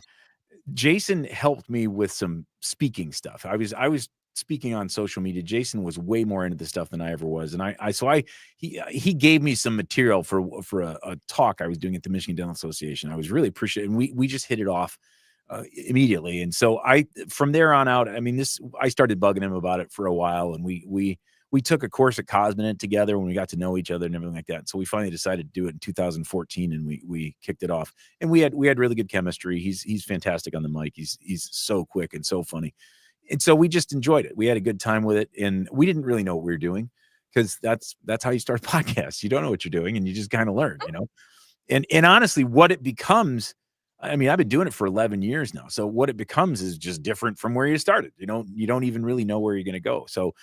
Jason helped me with some speaking stuff. I was speaking on social media. Jason was way more into the stuff than I ever was. And he gave me some material for a talk I was doing at the Michigan Dental Association. I was really appreciative. And we just hit it off immediately. And so from there on out, I mean, I started bugging him about it for a while, and we we took a course at Cosmonet together when we got to know each other and everything like that. So we finally decided to do it in 2014, and we kicked it off. And we had really good chemistry. He's fantastic on the mic. He's so quick and so funny. And so we just enjoyed it. We had a good time with it, and we didn't really know what we were doing, because that's how you start podcasts. You don't know what you're doing, and you just kind of learn, And honestly, what it becomes, I mean, I've been doing it for 11 years now. So what it becomes is just different from where you started. You don't even really know where you're going to go. So,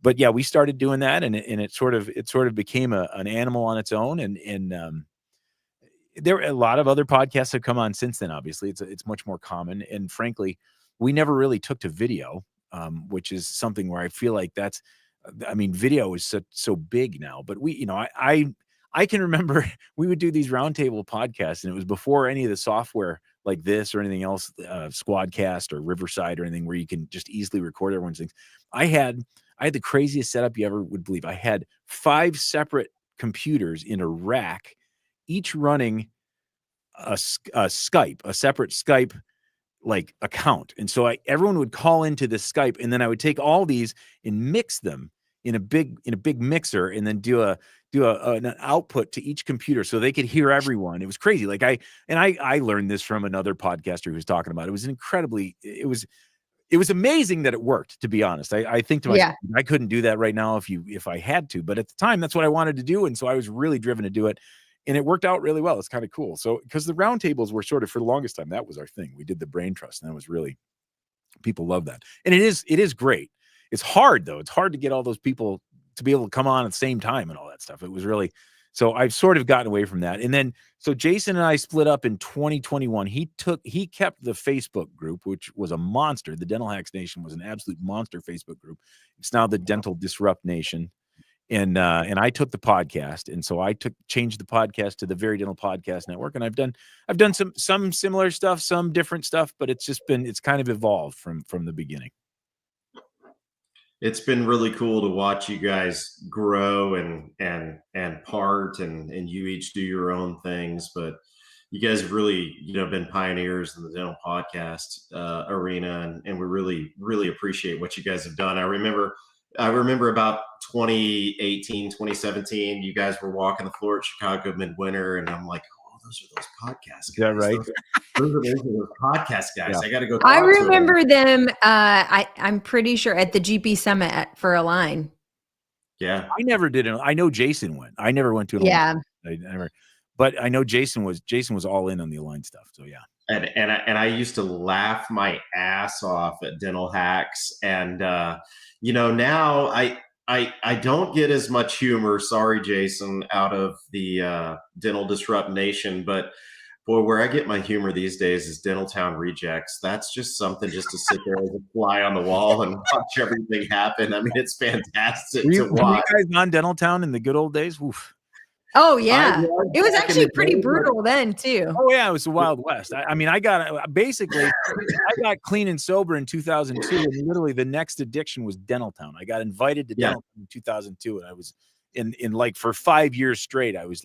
but yeah, we started doing that, and it sort of became an animal on its own. And there a lot of other podcasts have come on since then. Obviously, it's much more common. And frankly, we never really took to video, which is something where I feel like video is so big now. But I can remember we would do these roundtable podcasts, and it was before any of the software like this or anything else, Squadcast or Riverside or anything, where you can just easily record everyone's things. I had the craziest setup you ever would believe. I had 5 separate computers in a rack, each running a separate Skype like account. And so everyone would call into the Skype, and then I would take all these and mix them in a big mixer, and then do an output to each computer so they could hear everyone. It was crazy. Like I learned this from another podcaster who was talking about it. It was amazing that it worked, to be honest. I think to myself, I couldn't do that right now if I had to, but at the time that's what I wanted to do. And so I was really driven to do it, and it worked out really well. It's kind of cool. So, because the roundtables were sort of, for the longest time, that was our thing. We did the brain trust, and that was really, people love that. And it is great. It's hard though. It's hard to get all those people to be able to come on at the same time and all that stuff. It was really, so I've sort of gotten away from that. And then, so Jason and I split up in 2021. He kept the Facebook group, which was a monster. The Dental Hacks Nation was an absolute monster Facebook group. It's now the Dental Disrupt Nation. And I took the podcast. And so I changed the podcast to the Very Dental Podcast Network. And I've done some similar stuff, some different stuff, but it's kind of evolved from the beginning. It's been really cool to watch you guys grow and part, and you each do your own things, but you guys have really, been pioneers in the dental podcast arena, and we really, really appreciate what you guys have done. I remember about 2018, 2017, you guys were walking the floor at Chicago Midwinter, and I'm like, oh, those are those podcast guys. Is that right? Those are those podcast guys. Yeah. I got to go. I remember them. I'm pretty sure at the GP Summit for Align. Yeah, I never did it. I know Jason went. I never went to an Align. I never, but I know Jason was all in on the Align stuff. So yeah. And I used to laugh my ass off at Dental Hacks, and now I don't get as much humor. Sorry, Jason, out of the Dental Disrupt Nation, but boy, where I get my humor these days is Dental Town Rejects. That's just something just to sit there as a fly on the wall and watch everything happen. I mean, it's fantastic to watch. Were you guys on Dental Town in the good old days? Oof. Oh yeah, it was actually pretty brutal then too. Oh yeah, it was the Wild West. I got clean and sober in 2002, and literally the next addiction was Dental Town. I got invited to Dental Town in 2002, and I was in like for 5 years straight. I was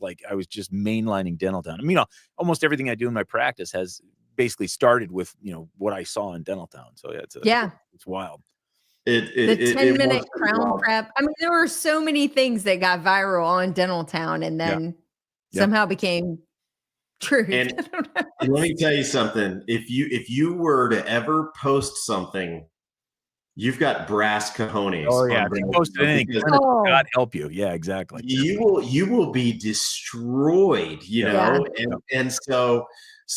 just mainlining Dental Town. I mean, almost everything I do in my practice has basically started with what I saw in Dental Town. So yeah, it's wild. The 10-minute crown prep. I mean, there were so many things that got viral on Dental Town, and then somehow became truth. And let me tell you something. If you were to ever post something, you've got brass cojones. Oh yeah, if you post anything, God help you. Yeah, exactly. You will be destroyed. And so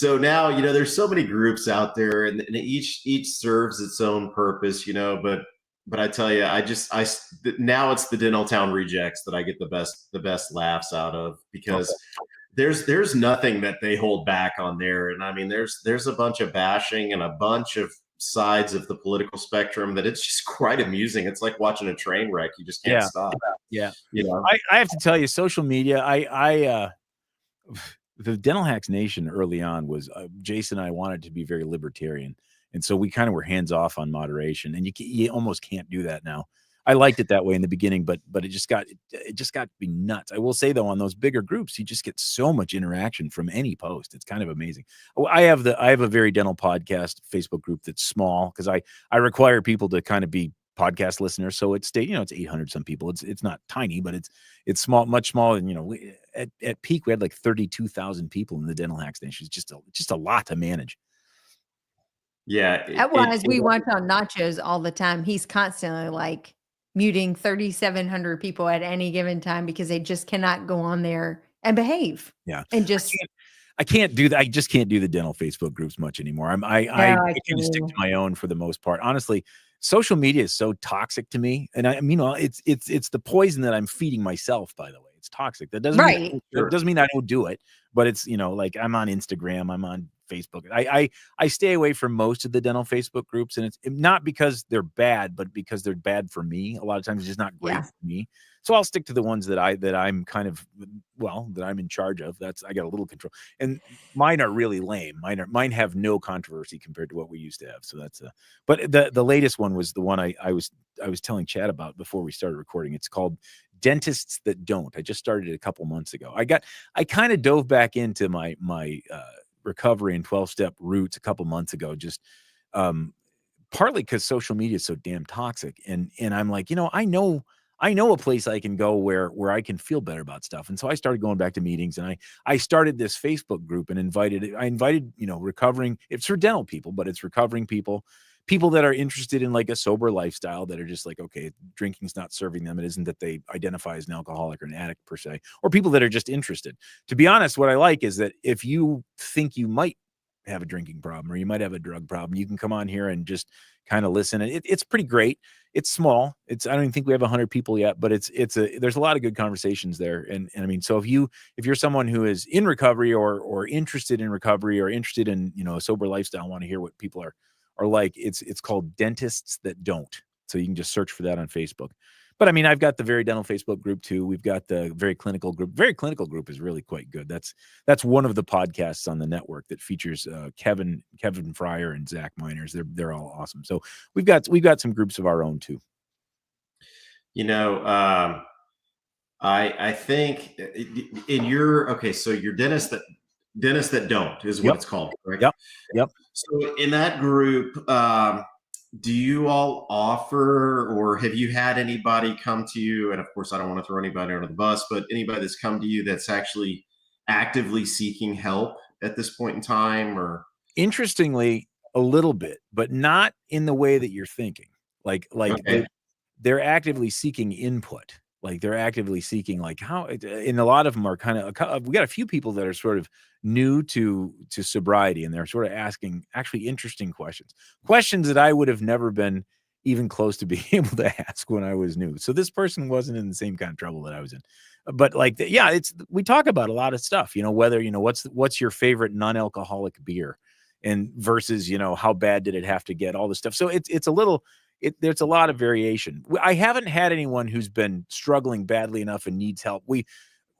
now there's so many groups out there, and each serves its own purpose. But I tell you, now it's the Dental Town Rejects that I get the best laughs out of, because there's nothing that they hold back on there. And I mean, there's a bunch of bashing and a bunch of sides of the political spectrum that it's just quite amusing. It's like watching a train wreck. You just can't stop. Yeah. I have to tell you, social media, the Dental Hacks Nation early on was Jason and I wanted to be very libertarian. And so we kind of were hands off on moderation, and you almost can't do that now. I liked it that way in the beginning, but it just got to be nuts. I will say though, on those bigger groups, you just get so much interaction from any post. It's kind of amazing. I have a Very Dental Podcast Facebook group that's small, because I require people to kind of be podcast listeners. So it's 800 some people. It's not tiny, but it's small, much smaller. And at peak we had like 32,000 people in the Dental Hacks Nation. It's just a lot to manage. Yeah. We watch on Nachos all the time. He's constantly like muting 3,700 people at any given time because they just cannot go on there and behave. Yeah. And just I can't do that. I just can't do the dental Facebook groups much anymore. I kind of stick to my own for the most part. Honestly, social media is so toxic to me. And I mean, it's the poison that I'm feeding myself, by the way. It's toxic. That doesn't mean it doesn't mean I don't do it, but it's, like I'm on Instagram, I'm on Facebook. I stay away from most of the dental Facebook groups, and it's not because they're bad, but because they're bad for me. A lot of times it's just not great for me. So I'll stick to the ones that I'm kind of, that I'm in charge of. I got a little control, and mine are really lame. Mine have no controversy compared to what we used to have. So that's but the latest one was the one I was telling Chad about before we started recording. It's called Dentists That Don't. I just started it a couple months ago. I kind of dove back into my recovery and 12-step roots a couple months ago, just partly because social media is so damn toxic. And I'm like, I know a place I can go where I can feel better about stuff. And so I started going back to meetings, and I started this Facebook group and invited, recovering, it's for dental people, but it's recovering people that are interested in like a sober lifestyle, that are just like, okay, drinking's not serving them. It isn't that they identify as an alcoholic or an addict per se, or people that are just interested. To be honest, what I like is that if you think you might have a drinking problem or you might have a drug problem, you can come on here and just kind of listen. And it's pretty great. It's small. I don't even think we have 100 people yet, but there's a lot of good conversations there. And I mean, so if you're someone who is in recovery or interested in recovery or interested in, a sober lifestyle, want to hear what people are like, it's called Dentists That Don't. So you can just search for that on Facebook. But I mean, I've got the Very Dental Facebook group too. We've got the Very Clinical group. Very Clinical group is really quite good. That's one of the podcasts on the network that features Kevin Fryer and Zach Miners. They're all awesome. So we've got some groups of our own too. I think in so your dentists that don't is what it's called, correct? Yep. So in that group, do you all offer, or have you had anybody come to you? And of course, I don't want to throw anybody under the bus, but anybody that's come to you that's actually actively seeking help at this point in time? Or interestingly, a little bit, but not in the way that you're thinking. Like they're actively seeking input. Like they're actively seeking how, and a lot of them are kind of, we got a few people that are sort of new to sobriety, and they're sort of asking actually interesting questions that I would have never been even close to being able to ask when I was new. So this person wasn't in the same kind of trouble that I was in, but we talk about a lot of stuff, whether, what's your favorite non-alcoholic beer, and versus, how bad did it have to get, all this stuff. So it's a little, there's a lot of variation. I haven't had anyone who's been struggling badly enough and needs help.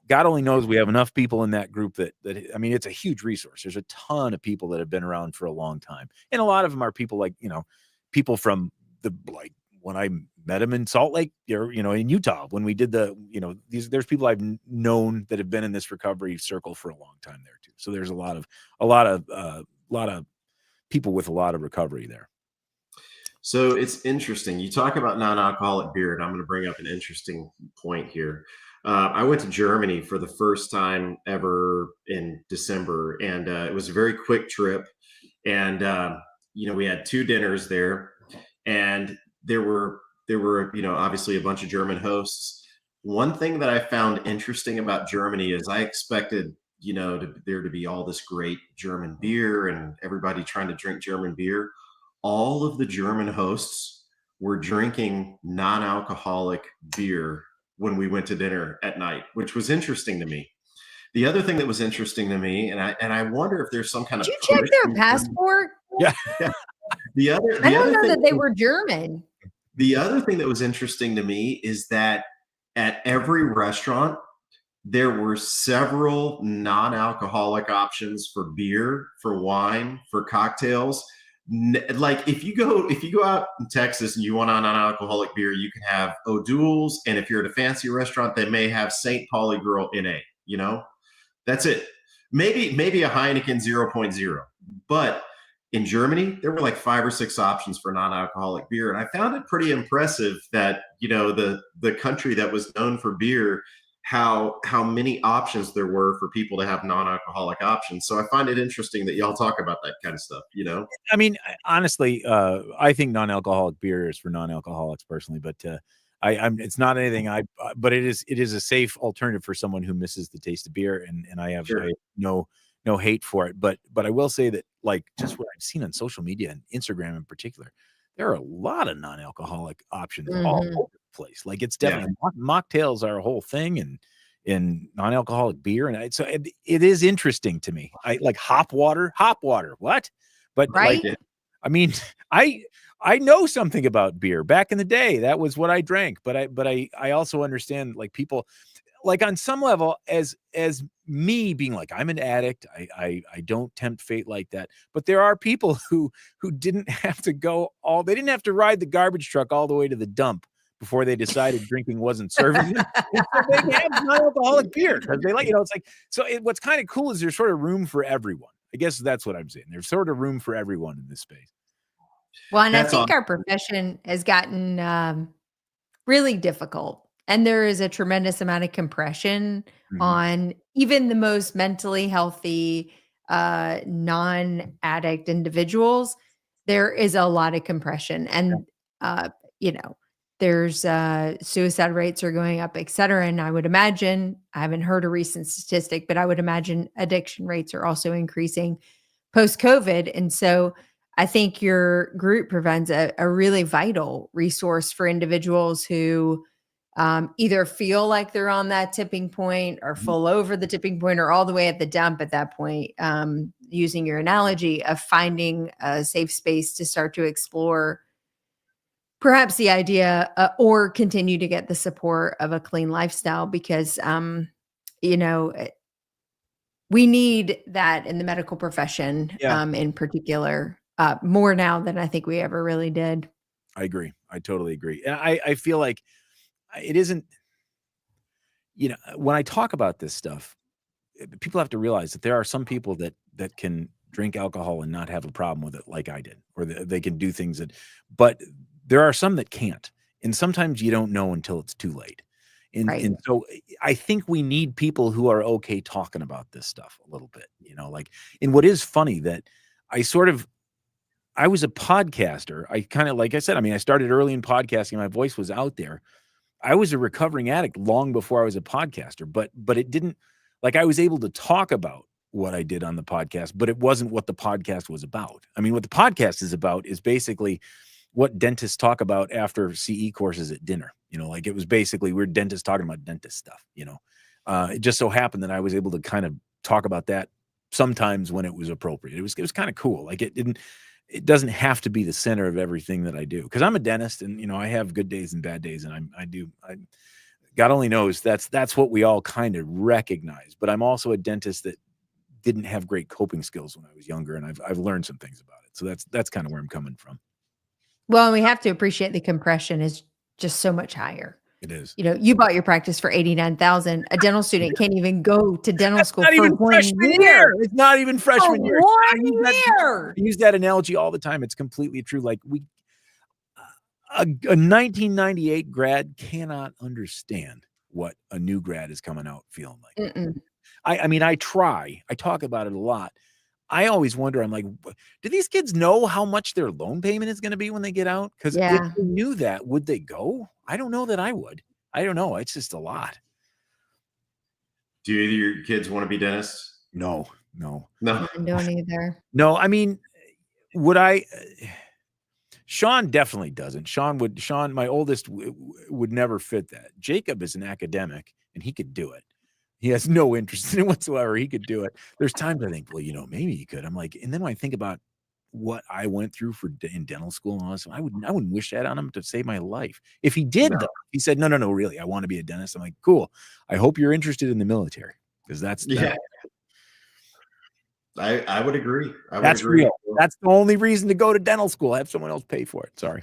God only knows we have enough people in that group that I mean, it's a huge resource. There's a ton of people that have been around for a long time. And a lot of them are people people from when I met them in Salt Lake, or, in Utah, when we did there's people I've known that have been in this recovery circle for a long time there too. So there's a lot of people with a lot of recovery there. So it's interesting. You talk about non-alcoholic beer, and I'm going to bring up an interesting point here. I went to Germany for the first time ever in December, and it was a very quick trip. And we had 2 dinners there, and there were obviously a bunch of German hosts. One thing that I found interesting about Germany is I expected there to be all this great German beer and everybody trying to drink German beer. All of the German hosts were drinking non-alcoholic beer when we went to dinner at night, which was interesting to me. The other thing that was interesting to me, and I wonder if there's some kind of. Did you check their passport? Yeah. I don't know that they were German. The other thing that was interesting to me is that at every restaurant, there were several non-alcoholic options for beer, for wine, for cocktails. Like if you go out in Texas and you want a non-alcoholic beer, you can have O'Doul's, and if you're at a fancy restaurant, they may have St. Pauli Girl NA. That's it. Maybe a Heineken 0.0. But in Germany, there were like 5 or 6 options for non-alcoholic beer. And I found it pretty impressive that, the country that was known for beer, how many options there were for people to have non-alcoholic options. So I find it interesting that y'all talk about that kind of stuff, I mean, honestly, I think non-alcoholic beer is for non-alcoholics personally, but it's not anything but it is a safe alternative for someone who misses the taste of beer, and I have Sure. no hate for it, but I will say that, like, just what I've seen on social media and Instagram in particular, there are a lot of non-alcoholic options all over the place. Like, it's definitely mocktails are a whole thing, and in non-alcoholic beer, and so it is interesting to me. I like hop water, what? But Right? like, I mean, I know something about beer. Back in the day, that was what I drank. But I also understand, like, people, like, on some level, as me being like, I'm an addict. I don't tempt fate like that. But there are people who didn't have to they didn't have to ride the garbage truck all the way to the dump before they decided drinking wasn't serving them. So they have non-alcoholic beer because they like, it's like, so what's kind of cool is there's sort of room for everyone. I guess that's what I'm saying. There's sort of room for everyone in this space. Well, and That's I think awesome. our profession has gotten really difficult. And there is a tremendous amount of compression on even the most mentally healthy, non-addict individuals. There is a lot of compression. And, there's suicide rates are going up, et cetera. And I would imagine, I haven't heard a recent statistic, but I would imagine addiction rates are also increasing post-COVID. And so I think your group provides a really vital resource for individuals who either feel like they're on that tipping point or full over the tipping point or all the way at the dump at that point, using your analogy of finding a safe space to start to explore perhaps the idea or continue to get the support of a clean lifestyle because, we need that in the medical profession, in particular, more now than I think we ever really did. I agree. I totally agree. And I feel like it isn't, when I talk about this stuff, people have to realize that there are some people that can drink alcohol and not have a problem with it, like I did, or they can do things but there are some that can't. And sometimes you don't know until it's too late. And so I think we need people who are okay talking about this stuff a little bit, like, and what is funny that I was a podcaster. I kind of, like I said, I started early in podcasting. My voice was out there. I was a recovering addict long before I was a podcaster, but it didn't, like, I was able to talk about what I did on the podcast, but it wasn't what the podcast was about. What the podcast is about is basically what dentists talk about after CE courses at dinner. Like, it was basically, we're dentists talking about dentist stuff, it just so happened that I was able to kind of talk about that sometimes when it was appropriate. It was kind of cool. Like, it doesn't have to be the center of everything that I do, because I'm a dentist and, I have good days and bad days. And God only knows that's what we all kind of recognize, but I'm also a dentist that didn't have great coping skills when I was younger. And I've learned some things about it. So that's kind of where I'm coming from. Well, and we have to appreciate the compression is just so much higher. It is. You bought your practice for $89,000. A dental student can't even go to dental school for 1 year. It's not even freshman year. 1 year. I use that analogy all the time. It's completely true. Like, a 1998 grad cannot understand what a new grad is coming out feeling like. I talk about it a lot. I always wonder, I'm like, do these kids know how much their loan payment is going to be when they get out? Because if they knew that, would they go? I don't know that I would. I don't know. It's just a lot. Do either of your kids want to be dentists? No. I don't either. No, would I? Sean definitely doesn't. Sean, my oldest, would never fit that. Jacob is an academic and he could do it. He has no interest in it whatsoever. He could do it. There's times I think, well, maybe he could. I'm like, and then when I think about what I went through in dental school and all this, I wouldn't wish that on him to save my life. If he did, though, he said, no, really, I want to be a dentist. I'm like, cool. I hope you're interested in the military, because that's I would agree. That's real. That's the only reason to go to dental school. Have someone else pay for it. Sorry.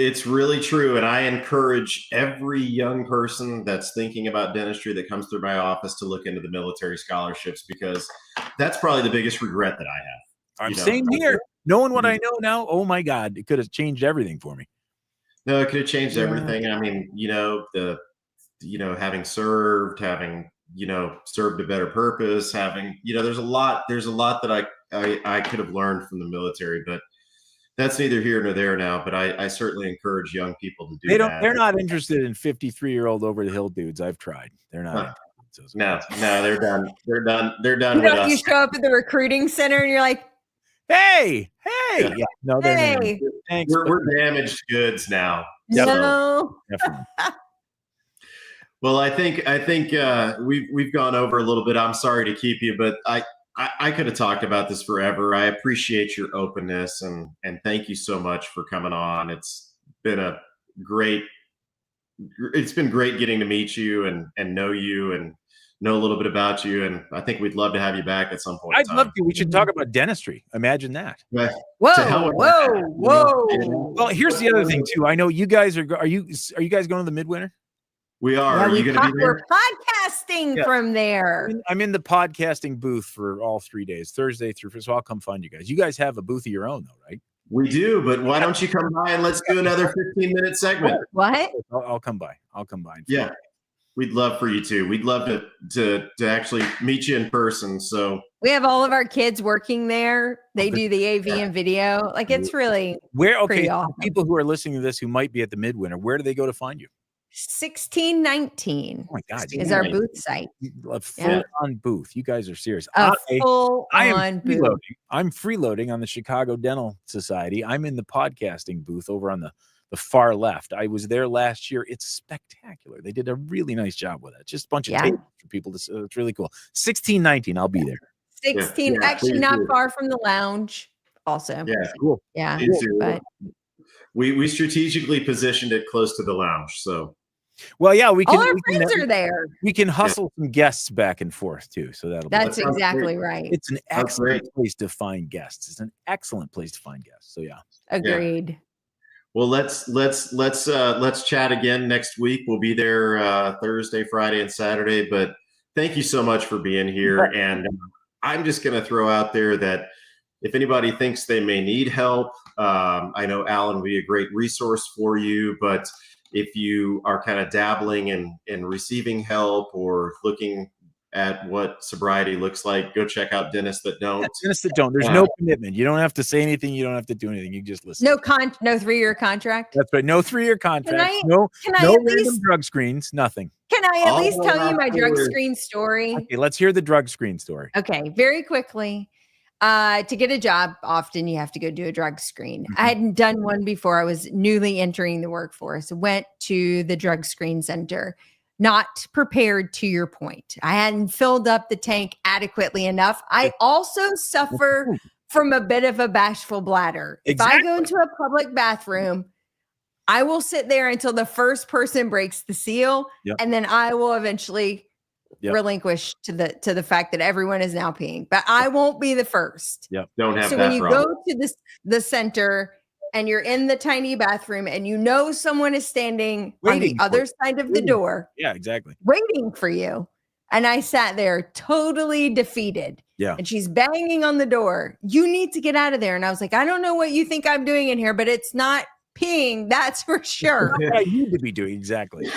It's really true. And I encourage every young person that's thinking about dentistry that comes through my office to look into the military scholarships, because that's probably the biggest regret that I have. I'm same here. Knowing what I know now, oh my God, it could have changed everything for me. No, it could have changed everything. I mean, having served a better purpose, there's a lot that I could have learned from the military, but that's neither here nor there now. But I certainly encourage young people to do that. They're not interested in 53-year-old over the hill dudes. I've tried. They're not. No, they're done. They're done with us. You show up at the recruiting center and you're like, hey. Yeah. No, hey. Thanks. We're damaged goods now. No. Definitely. Well, I think we've gone over a little bit. I'm sorry to keep you, but I could have talked about this forever. I appreciate your openness and thank you so much for coming on. It's been great getting to meet you and know you and know a little bit about you. And I think we'd love to have you back at some point. I'd love to. We should talk about dentistry. Imagine that. Whoa. Well, here's the other thing too. I know you guys are you guys going to the Midwinter? We are. Are you going to be there? We're podcasting from there. I'm in the podcasting booth for all 3 days, Thursday through Friday. So I'll come find you guys. You guys have a booth of your own though, right? We do, but why don't you come by and let's do another 15-minute segment? What? I'll come by. Yeah. We'd love for you to. We'd love to actually meet you in person. So we have all of our kids working there. They do the AV and video. Like it's really pretty awesome. People who are listening to this who might be at the Midwinter, where do they go to find you? 1619 oh my God, is our booth site. A full-on booth. You guys are serious. Full-on booth. I'm freeloading on the Chicago Dental Society. I'm in the podcasting booth over on the far left. I was there last year. It's spectacular. They did a really nice job with it. Just a bunch of tables for people to see. It's really cool. 1619. I'll be there. 16, actually not far from the lounge. Also, cool. Yeah, but we strategically positioned it close to the lounge. So, well, yeah, we can. All our friends are there. We can hustle some guests back and forth too. So that's exactly right. It's an excellent place to find guests. It's an excellent place to find guests. So yeah, agreed. Yeah. Well, let's chat again next week. We'll be there Thursday, Friday, and Saturday. But thank you so much for being here. And I'm just going to throw out there that if anybody thinks they may need help, I know Alan will be a great resource for you. But if you are kind of dabbling in receiving help or looking at what sobriety looks like, go check out Dentists That Don't. Dentists That Don't. There's no commitment. You don't have to say anything. You don't have to do anything. You just listen. No 3-year contract. That's right. No 3-year contract. No random drug screens. Nothing. Can I at least tell you my drug screen story? Okay, let's hear the drug screen story. Okay, very quickly. To get a job, often you have to go do a drug screen. I hadn't done one before. I was newly entering the workforce. Went to the drug screen center. Not prepared, to your point. I hadn't filled up the tank adequately enough. I also suffer from a bit of a bashful bladder. Exactly. If I go into a public bathroom, I will sit there until the first person breaks the seal, and then I will eventually relinquish to the fact that everyone is now peeing. But I won't be the first. Don't have so that when you problem. go to the center and you're in the tiny bathroom and you know someone is standing on the other side of the door. Yeah, exactly. Waiting for you. And I sat there totally defeated. Yeah. And she's banging on the door. You need to get out of there. And I was like, I don't know what you think I'm doing in here, but it's not peeing. That's for sure. What I need to be doing. Exactly.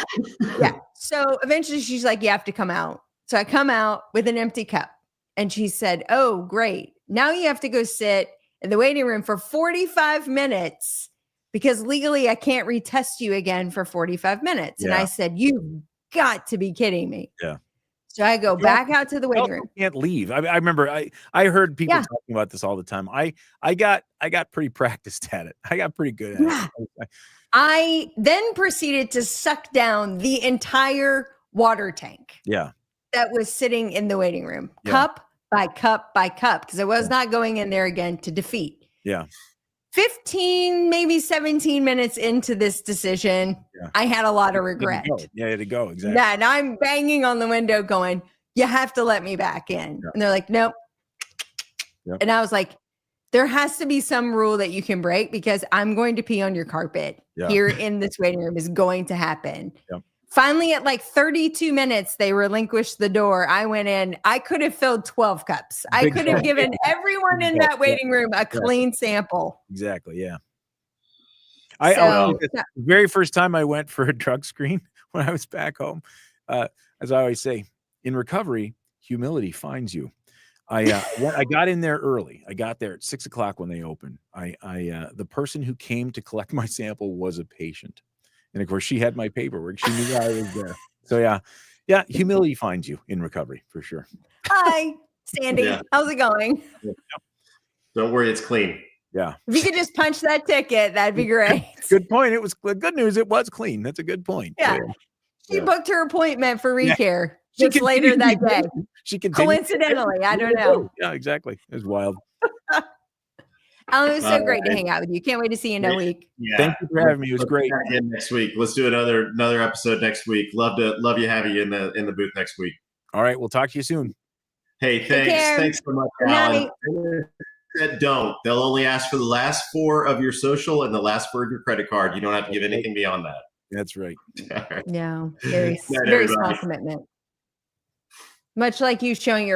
Yeah. So eventually she's like, you have to come out. So I come out with an empty cup. And she said, oh, great. Now you have to go sit in the waiting room for 45 minutes because legally I can't retest you again for 45 minutes. And I said, you've got to be kidding me. Yeah. So I go back out to the waiting room. Can't leave. I remember I heard people talking about this all the time. I got pretty practiced at it. I got pretty good at it. I then proceeded to suck down the entire water tank. Yeah. That was sitting in the waiting room, cup by cup by cup, because I was not going in there again to defeat. Yeah. 15, maybe 17 minutes into this decision, I had a lot of regret. Yeah, you had to go. Exactly. And I'm banging on the window going, you have to let me back in. And they're like, nope. And I was like, There has to be some rule that you can break because I'm going to pee on your carpet here in this waiting room is going to happen. Yep. Finally, at like 32 minutes, they relinquished the door. I went in. I could have filled 12 cups. I could have given everyone in that waiting room a clean sample. Exactly. Yeah. So, the very first time I went for a drug screen when I was back home, as I always say, in recovery, humility finds you. I got in there early. I got there at 6 o'clock when they opened. The person who came to collect my sample was a patient, and of course she had my paperwork. She knew I was there. So yeah, humility finds you in recovery for sure. Hi, Sandy. How's it going? Don't worry, it's clean. Yeah. If you could just punch that ticket, that'd be great. Good point. It was good news. It was clean. That's a good point. Yeah. She booked her appointment for recare just later that day. She continued. Coincidentally, I don't know. Yeah, exactly. It was wild. Alan, it was so great to hang out with you. Can't wait to see you in a week. Yeah. Thank you for having me. It was great. Again next week. Let's do another episode next week. Love you have you in the booth next week. All right, we'll talk to you soon. Hey, thanks so much, Alan. Don't. They'll only ask for the last 4 of your social and the last 4 of your credit card. You don't have to give anything beyond that. That's right. No, very small commitment. Much like you showing your